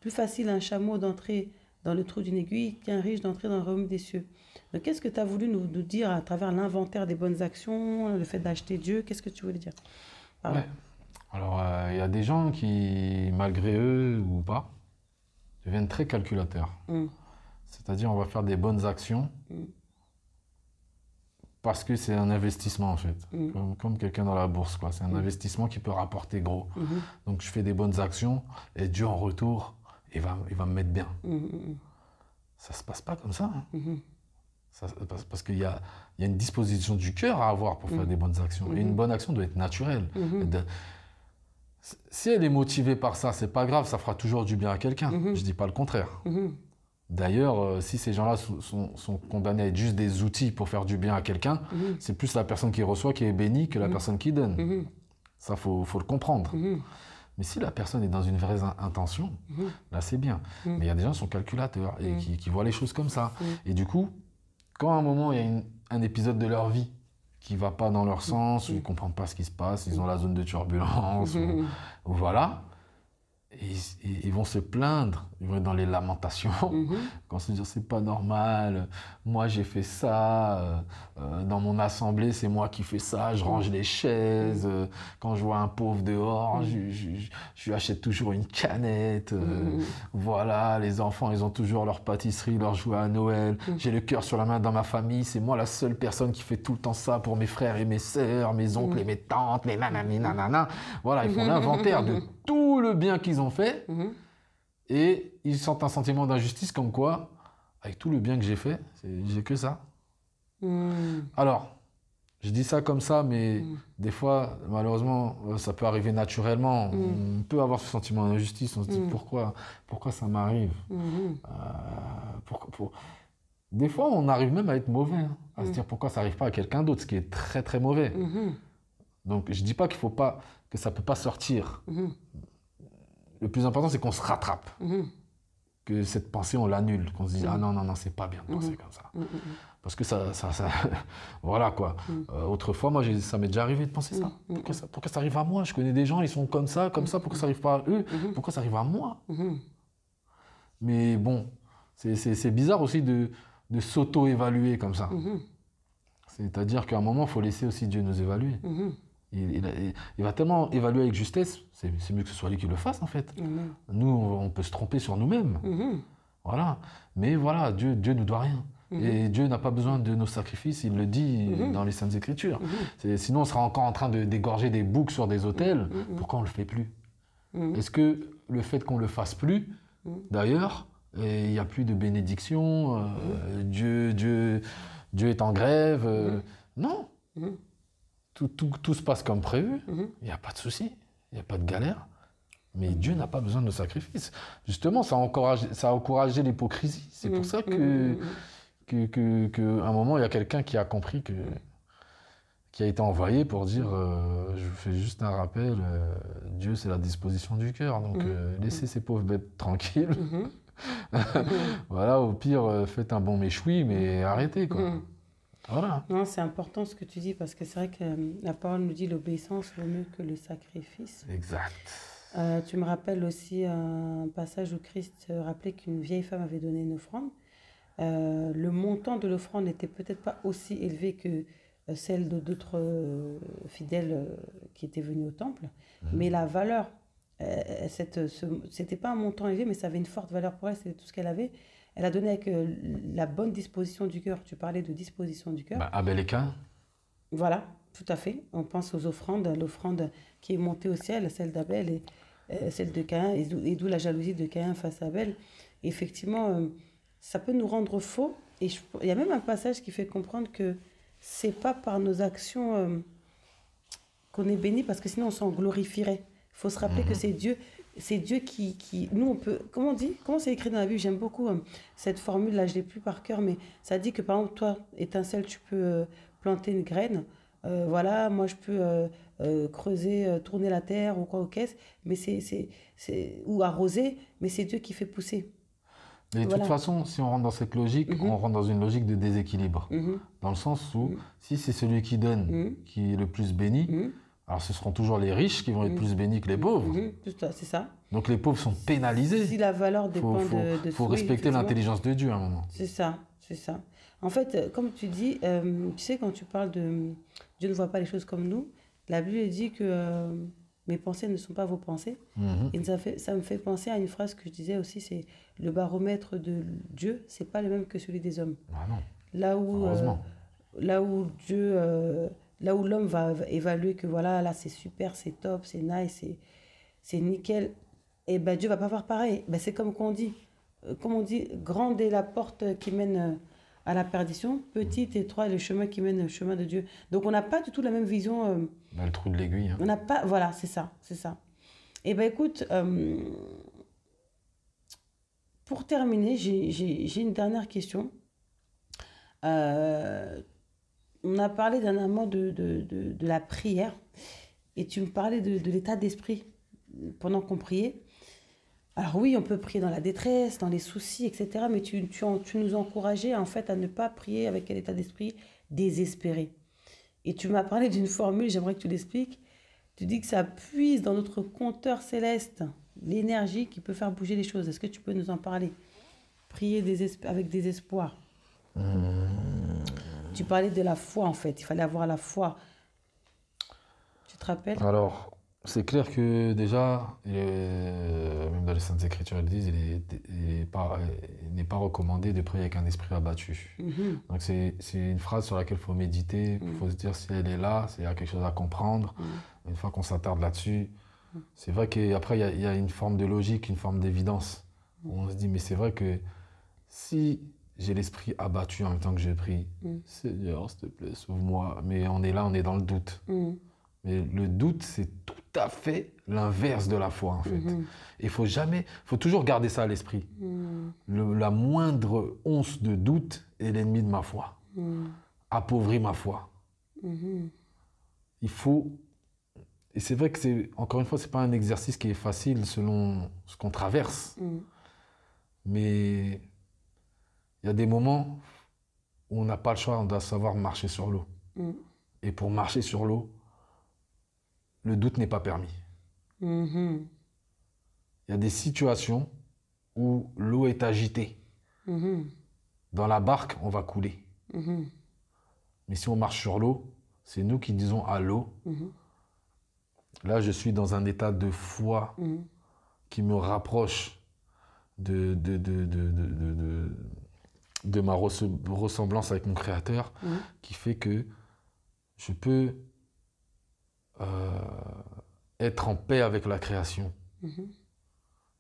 facile à un chameau d'entrer dans le trou d'une aiguille qu'un riche d'entrer dans le royaume des cieux. Donc, qu'est-ce que tu as voulu nous dire à travers l'inventaire des bonnes actions, le fait d'acheter Dieu? Qu'est-ce que tu voulais dire? Ouais. Alors, il y a des gens qui, malgré eux ou pas, deviennent très calculateurs. C'est-à-dire, on va faire des bonnes actions parce que c'est un investissement, en fait. Comme quelqu'un dans la bourse, quoi. C'est un investissement qui peut rapporter gros. Donc, je fais des bonnes actions et Dieu, en retour, il va me mettre bien. Ça ne se passe pas comme ça. Parce qu'il y a une disposition du cœur à avoir pour faire des bonnes actions. Et une bonne action doit être naturelle. Si elle est motivée par ça, c'est pas grave, ça fera toujours du bien à quelqu'un. Je dis pas le contraire. D'ailleurs, si ces gens-là sont condamnés à être juste des outils pour faire du bien à quelqu'un, c'est plus la personne qui reçoit qui est bénie que la personne qui donne. Ça, faut le comprendre. Mais si la personne est dans une vraie intention, là, c'est bien. Mais il y a des gens qui sont calculateurs et qui voient les choses comme ça. Et du coup, quand à un moment, il y a un épisode de leur vie qui ne va pas dans leur sens, ou ils ne comprennent pas ce qui se passe, ils ont la zone de turbulence, ou voilà, et ils vont se plaindre, ils vont être dans les lamentations, quand se dire c'est pas normal, moi j'ai fait ça, dans mon assemblée c'est moi qui fais ça, je range les chaises, quand je vois un pauvre dehors, je lui achète toujours une canette, voilà, les enfants ils ont toujours leur pâtisserie, leur jouet à Noël, j'ai le cœur sur la main dans ma famille, c'est moi la seule personne qui fait tout le temps ça pour mes frères et mes sœurs, mes oncles et mes tantes, mes nanani nanana, voilà, ils font l'inventaire de tout le bien qu'ils ont fait et ils sentent un sentiment d'injustice comme quoi, avec tout le bien que j'ai fait, j'ai que ça. Alors, je dis ça comme ça, mais des fois, malheureusement, ça peut arriver naturellement. On peut avoir ce sentiment d'injustice, on se dit pourquoi ça m'arrive Des fois, on arrive même à être mauvais, à se dire pourquoi ça n'arrive pas à quelqu'un d'autre, ce qui est très très mauvais. Donc, je ne dis pas que ça ne peut pas sortir. Le plus important, c'est qu'on se rattrape. Que cette pensée, on l'annule. Qu'on se dise, ah non, c'est pas bien de penser comme ça. Parce que ça voilà quoi. Autrefois, moi, ça m'est déjà arrivé de penser ça. Pourquoi ça arrive à moi? Je connais des gens, ils sont comme ça. Pourquoi ça n'arrive pas à eux? Pourquoi ça arrive à moi? Mais bon, c'est bizarre aussi de s'auto-évaluer comme ça. C'est-à-dire qu'à un moment, il faut laisser aussi Dieu nous évaluer. Il va tellement évaluer avec justesse, c'est mieux que ce soit lui qui le fasse en fait. Nous, on peut se tromper sur nous-mêmes. Voilà. Mais voilà, Dieu ne doit rien. Et Dieu n'a pas besoin de nos sacrifices, il le dit dans les Saintes Écritures. Sinon, on sera encore en train de dégorger des boucs sur des autels. Pourquoi on ne le fait plus? Est-ce que le fait qu'on ne le fasse plus, d'ailleurs, il n'y a plus de bénédiction, Dieu est en grève? Non. Tout se passe comme prévu, il n'y a pas de souci, il n'y a pas de galère. Mais Dieu n'a pas besoin de nos sacrifices. Justement, ça a encouragé l'hypocrisie. C'est pour ça qu'à un moment, il y a quelqu'un qui a compris qui a été envoyé pour dire je fais juste un rappel, Dieu c'est la disposition du cœur, donc laissez ces pauvres bêtes tranquilles. Voilà, au pire, faites un bon méchoui, mais arrêtez quoi. Voilà. Non, c'est important ce que tu dis parce que c'est vrai que la parole nous dit l'obéissance vaut mieux que le sacrifice. Exact. Tu me rappelles aussi un passage où Christ rappelait qu'une vieille femme avait donné une offrande. Le montant de l'offrande n'était peut-être pas aussi élevé que celle d'autres fidèles qui étaient venus au temple, mais la valeur, c'était pas un montant élevé, mais ça avait une forte valeur pour elle, c'était tout ce qu'elle avait. Elle a donné avec la bonne disposition du cœur. Tu parlais de disposition du cœur. Abel et Caïn. Voilà, tout à fait. On pense aux offrandes, l'offrande qui est montée au ciel, celle d'Abel et celle de Caïn, et d'où la jalousie de Caïn face à Abel. Et effectivement, ça peut nous rendre faux. Et il y a même un passage qui fait comprendre que c'est pas par nos actions qu'on est béni, parce que sinon on s'en glorifierait. Il faut se rappeler que c'est Dieu. C'est Dieu qui... Nous, on peut... Comment on dit? Comment c'est écrit dans la Bible? J'aime beaucoup cette formule-là, je ne l'ai plus par cœur, mais ça dit que, par exemple, toi, étincelle, tu peux planter une graine. Voilà, moi, je peux creuser, tourner la terre ou quoi, aux caisses, mais ou arroser, mais c'est Dieu qui fait pousser. Mais de toute façon, si on rentre dans cette logique, on rentre dans une logique de déséquilibre. Dans le sens où, si c'est celui qui donne qui est le plus béni, alors ce seront toujours les riches qui vont être plus bénis que les pauvres. C'est ça. Donc les pauvres sont pénalisés. Si la valeur dépend Il faut respecter l'intelligence de Dieu à un moment. C'est ça. En fait, comme tu dis, tu sais, quand tu parles de Dieu ne voit pas les choses comme nous, la Bible dit que mes pensées ne sont pas vos pensées. Mhm. Et ça me fait penser à une phrase que je disais aussi, c'est le baromètre de Dieu, c'est pas le même que celui des hommes. Ah non, Là où, heureusement. là où Dieu, là où l'homme va évaluer que voilà, là c'est super, c'est top, c'est nice, c'est nickel, et ben Dieu va pas faire pareil. Ben, c'est comme on dit, grande est la porte qui mène à la perdition, petite et étroit est le chemin qui mène au chemin de Dieu. Donc on n'a pas du tout la même vision. Bah, le trou de l'aiguille. Hein. On n'a pas, voilà, c'est ça, c'est ça. Et ben écoute, pour terminer, j'ai une dernière question. Euh, on a parlé dernièrement de la prière et tu me parlais de l'état d'esprit pendant qu'on priait. Alors oui, on peut prier dans la détresse, dans les soucis, etc. Mais tu nous encourageais en fait à ne pas prier avec un état d'esprit désespéré. Et tu m'as parlé d'une formule, j'aimerais que tu l'expliques. Tu dis que ça puise dans notre compteur céleste l'énergie qui peut faire bouger les choses. Est-ce que tu peux nous en parler? Prier avec désespoir. Tu parlais de la foi en fait. Il fallait avoir la foi. Tu te rappelles? Alors, c'est clair que déjà, même dans les Saintes Écritures, ils disent il n'est pas recommandé de prier avec un esprit abattu. Donc c'est une phrase sur laquelle il faut méditer, il faut se dire si elle est là, s'il y a quelque chose à comprendre. Une fois qu'on s'attarde là-dessus, c'est vrai qu'après il y a une forme de logique, une forme d'évidence. On se dit mais c'est vrai que si j'ai l'esprit abattu en même temps que je prie, Seigneur, s'il te plaît, sauve-moi. Mais on est là, on est dans le doute. Mais le doute, c'est tout à fait l'inverse de la foi, en fait. Il faut toujours garder ça à l'esprit. La moindre once de doute est l'ennemi de ma foi. Appauvrit ma foi. Il faut... Et c'est vrai que encore une fois, c'est pas un exercice qui est facile selon ce qu'on traverse. Mais il y a des moments où on n'a pas le choix, on doit savoir marcher sur l'eau. Et pour marcher sur l'eau, le doute n'est pas permis. Il y a des situations où l'eau est agitée. Dans la barque, on va couler. Mais si on marche sur l'eau, c'est nous qui disons à l'eau, là je suis dans un état de foi qui me rapproche de ma ressemblance avec mon Créateur, qui fait que je peux être en paix avec la création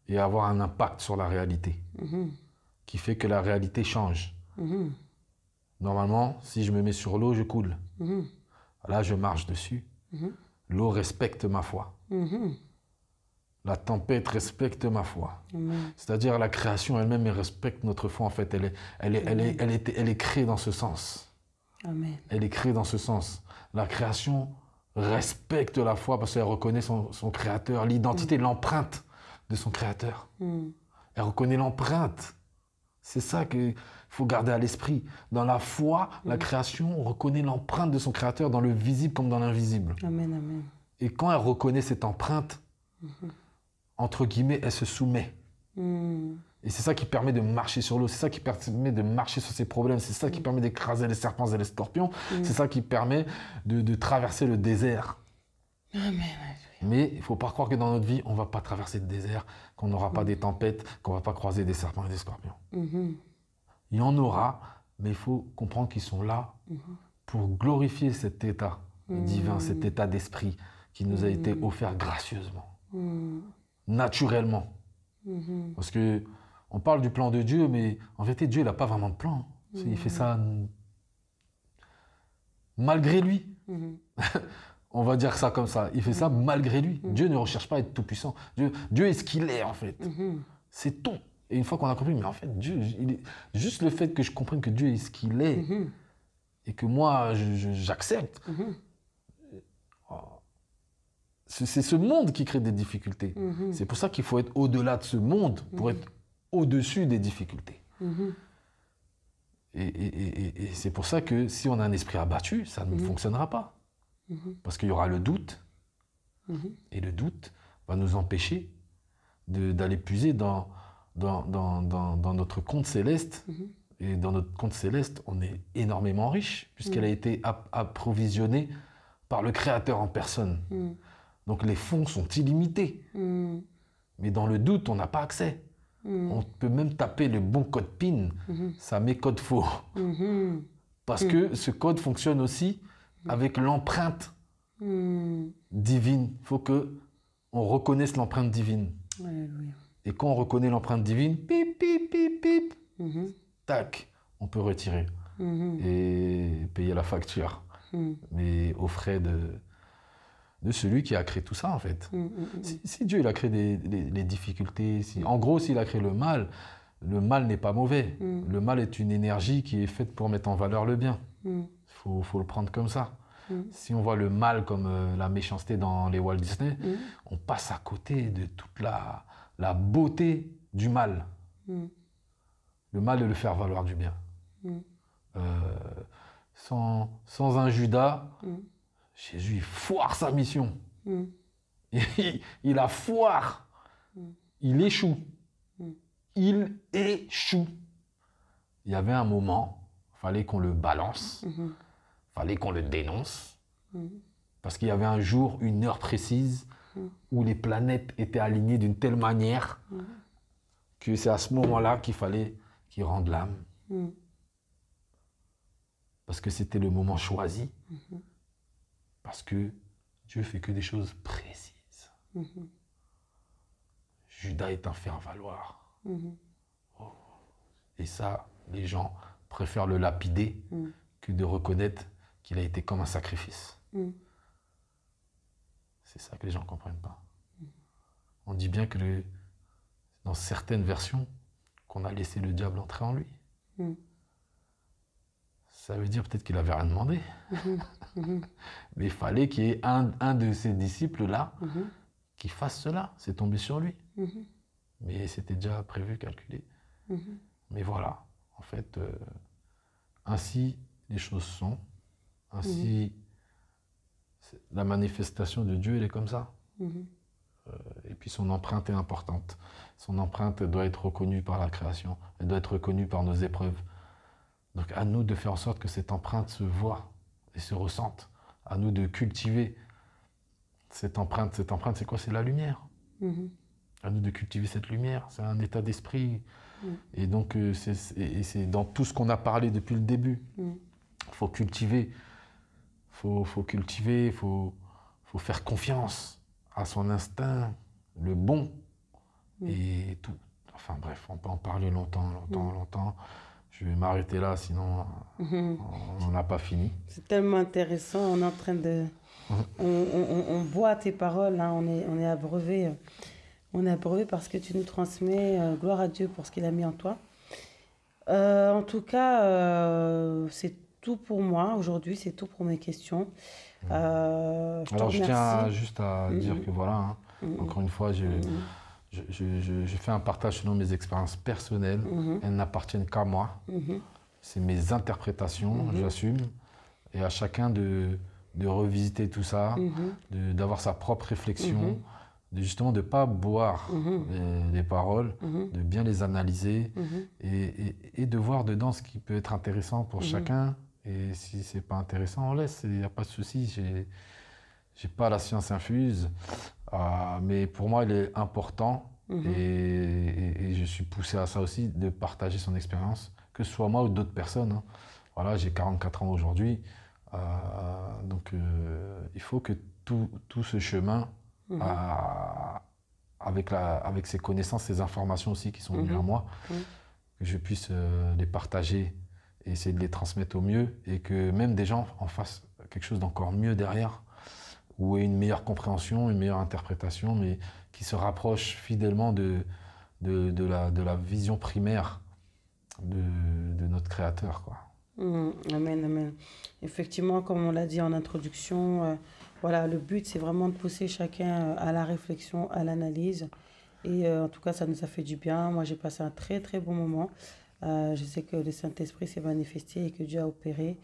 et avoir un impact sur la réalité qui fait que la réalité change. Normalement, si je me mets sur l'eau, je coule. Là, je marche dessus. L'eau respecte ma foi. La tempête respecte ma foi. C'est-à-dire la création elle-même elle respecte notre foi. En fait, elle est créée dans ce sens. Amen. Elle est créée dans ce sens. La création respecte la foi parce qu'elle reconnaît son créateur, l'identité, l'empreinte de son créateur. Elle reconnaît l'empreinte. C'est ça qu'il faut garder à l'esprit. Dans la foi, la création reconnaît l'empreinte de son créateur dans le visible comme dans l'invisible. Amen, amen. Et quand elle reconnaît cette empreinte, entre guillemets, elle se soumet. Et c'est ça qui permet de marcher sur l'eau, c'est ça qui permet de marcher sur ses problèmes, c'est ça qui permet d'écraser les serpents et les scorpions, c'est ça qui permet de traverser le désert. Amen. Mais il ne faut pas croire que dans notre vie, on ne va pas traverser le désert, qu'on n'aura pas des tempêtes, qu'on ne va pas croiser des serpents et des scorpions. Il y en aura, mais il faut comprendre qu'ils sont là pour glorifier cet état divin, cet état d'esprit qui nous a été offert gracieusement, naturellement. Parce que on parle du plan de Dieu, mais en vérité, Dieu n'a pas vraiment de plan. Il fait ça malgré lui. On va dire ça comme ça. Il fait ça malgré lui. Dieu ne recherche pas à être tout-puissant. Dieu est ce qu'il est, en fait. C'est tout. Et une fois qu'on a compris, mais en fait, Dieu, juste le fait que je comprenne que Dieu est ce qu'il est et que moi, j'accepte, c'est ce monde qui crée des difficultés. C'est pour ça qu'il faut être au-delà de ce monde pour être au-dessus des difficultés. Et c'est pour ça que si on a un esprit abattu, ça ne fonctionnera pas. Parce qu'il y aura le doute. Et le doute va nous empêcher d'aller puiser dans notre compte céleste. Et dans notre compte céleste, on est énormément riche, puisqu'elle a été approvisionnée par le Créateur en personne. Donc les fonds sont illimités. Mais dans le doute, on n'a pas accès. On peut même taper le bon code PIN, ça met code faux. Parce que ce code fonctionne aussi avec l'empreinte divine. Il faut qu'on reconnaisse l'empreinte divine. Alléluia. Et quand on reconnaît l'empreinte divine, pip, pip, pip, pip, tac, on peut retirer et payer la facture. Mais aux frais de celui qui a créé tout ça, en fait. Si Dieu il a créé les difficultés, en gros, s'il a créé le mal n'est pas mauvais. Le mal est une énergie qui est faite pour mettre en valeur le bien. Faut le prendre comme ça. Si on voit le mal comme la méchanceté dans les Walt Disney, on passe à côté de toute la beauté du mal. Le mal est le faire valoir du bien. Sans un Judas, Jésus il foire sa mission. Il a foire. Il échoue. Il échoue. Il y avait un moment, il fallait qu'on le balance, il fallait qu'on le dénonce, parce qu'il y avait un jour, une heure précise, où les planètes étaient alignées d'une telle manière que c'est à ce moment-là qu'il fallait qu'il rende l'âme. Parce que c'était le moment choisi. Parce que Dieu fait que des choses précises. Judas est un faire-valoir. Oh. Et ça, les gens préfèrent le lapider que de reconnaître qu'il a été comme un sacrifice. C'est ça que les gens ne comprennent pas. On dit bien que dans certaines versions, qu'on a laissé le diable entrer en lui. Ça veut dire peut-être qu'il n'avait rien demandé. Mais il fallait qu'il y ait un de ses disciples-là qui fasse cela. C'est tombé sur lui. Mais c'était déjà prévu, calculé. Mais voilà, en fait, ainsi les choses sont. Ainsi, la manifestation de Dieu, elle est comme ça. Et puis son empreinte est importante. Son empreinte doit être reconnue par la création. Elle doit être reconnue par nos épreuves. Donc à nous de faire en sorte que cette empreinte se voit et se ressente. À nous de cultiver cette empreinte. Cette empreinte, c'est quoi? C'est la lumière. À nous de cultiver cette lumière. C'est un état d'esprit. Et donc, c'est dans tout ce qu'on a parlé depuis le début. Il faut cultiver. Faut cultiver, faut faire confiance à son instinct, le bon, et tout. Enfin bref, on peut en parler longtemps. Je vais m'arrêter là, sinon on n'a pas fini. C'est tellement intéressant, on est en train de... on boit tes paroles, hein, on est abreuvé. On est abreuvé parce que tu nous transmets. Gloire à Dieu pour ce qu'il a mis en toi. En tout cas, c'est tout pour moi aujourd'hui, c'est tout pour mes questions. Alors je tiens juste à dire que voilà, encore une fois, je fais un partage selon mes expériences personnelles. Elles n'appartiennent qu'à moi. C'est mes interprétations, j'assume. Et à chacun de revisiter tout ça, d'avoir sa propre réflexion, justement de ne pas boire les paroles, de bien les analyser et de voir dedans ce qui peut être intéressant pour chacun. Et si ce n'est pas intéressant, on laisse, il n'y a pas de souci. J'ai pas la science infuse, mais pour moi, il est important et je suis poussé à ça aussi, de partager son expérience, que ce soit moi ou d'autres personnes. Hein. Voilà, j'ai 44 ans aujourd'hui, donc il faut que tout ce chemin, avec ces connaissances, ces informations aussi qui sont venues à moi, que je puisse les partager et essayer de les transmettre au mieux et que même des gens en fassent quelque chose d'encore mieux derrière, ou une meilleure compréhension, une meilleure interprétation, mais qui se rapproche fidèlement de la vision primaire de notre Créateur, quoi. Amen, amen. Effectivement, comme on l'a dit en introduction, voilà, le but, c'est vraiment de pousser chacun à la réflexion, à l'analyse. Et en tout cas, ça nous a fait du bien. Moi, j'ai passé un très, très bon moment. Je sais que le Saint-Esprit s'est manifesté et que Dieu a opéré.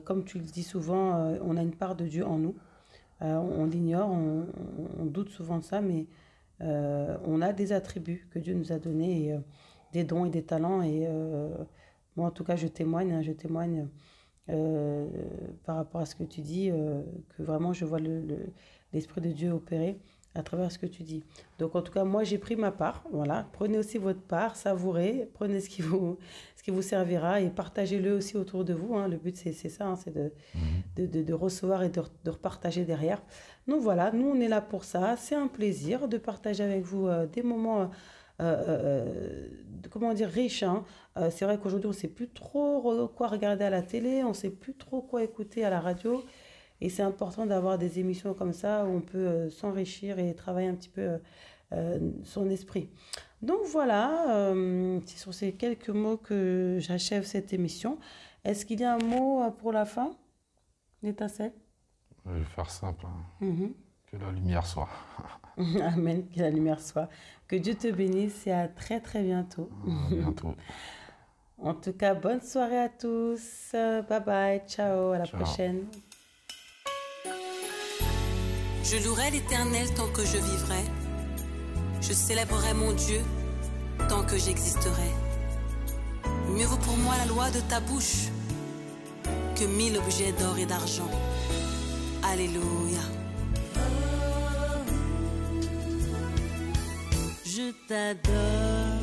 Comme tu le dis souvent, on a une part de Dieu en nous. On l'ignore, on doute souvent de ça, mais on a des attributs que Dieu nous a donnés, et, des dons et des talents. Et moi, en tout cas, je témoigne par rapport à ce que tu dis, que vraiment je vois l'Esprit de Dieu opérer à travers ce que tu dis. Donc en tout cas, moi j'ai pris ma part, voilà. Prenez aussi votre part, savourez, prenez ce qui vous servira et partagez-le aussi autour de vous, hein. Le but c'est ça, hein, c'est de recevoir et de repartager derrière. Donc voilà, nous on est là pour ça, c'est un plaisir de partager avec vous des moments, comment dire, riches, hein. C'est vrai qu'aujourd'hui on ne sait plus trop quoi regarder à la télé, on ne sait plus trop quoi écouter à la radio. Et c'est important d'avoir des émissions comme ça où on peut s'enrichir et travailler un petit peu son esprit. Donc voilà, c'est sur ces quelques mots que j'achève cette émission. Est-ce qu'il y a un mot pour la fin, l'étincelle? Je vais faire simple, hein. Que la lumière soit. Amen, que la lumière soit. Que Dieu te bénisse et à très très bientôt. À bientôt. En tout cas, bonne soirée à tous. Bye bye, ciao, à la prochaine. Je louerai l'Éternel tant que je vivrai. Je célébrerai mon Dieu tant que j'existerai. Mieux vaut pour moi la loi de ta bouche que 1000 objets d'or et d'argent. Alléluia. Je t'adore.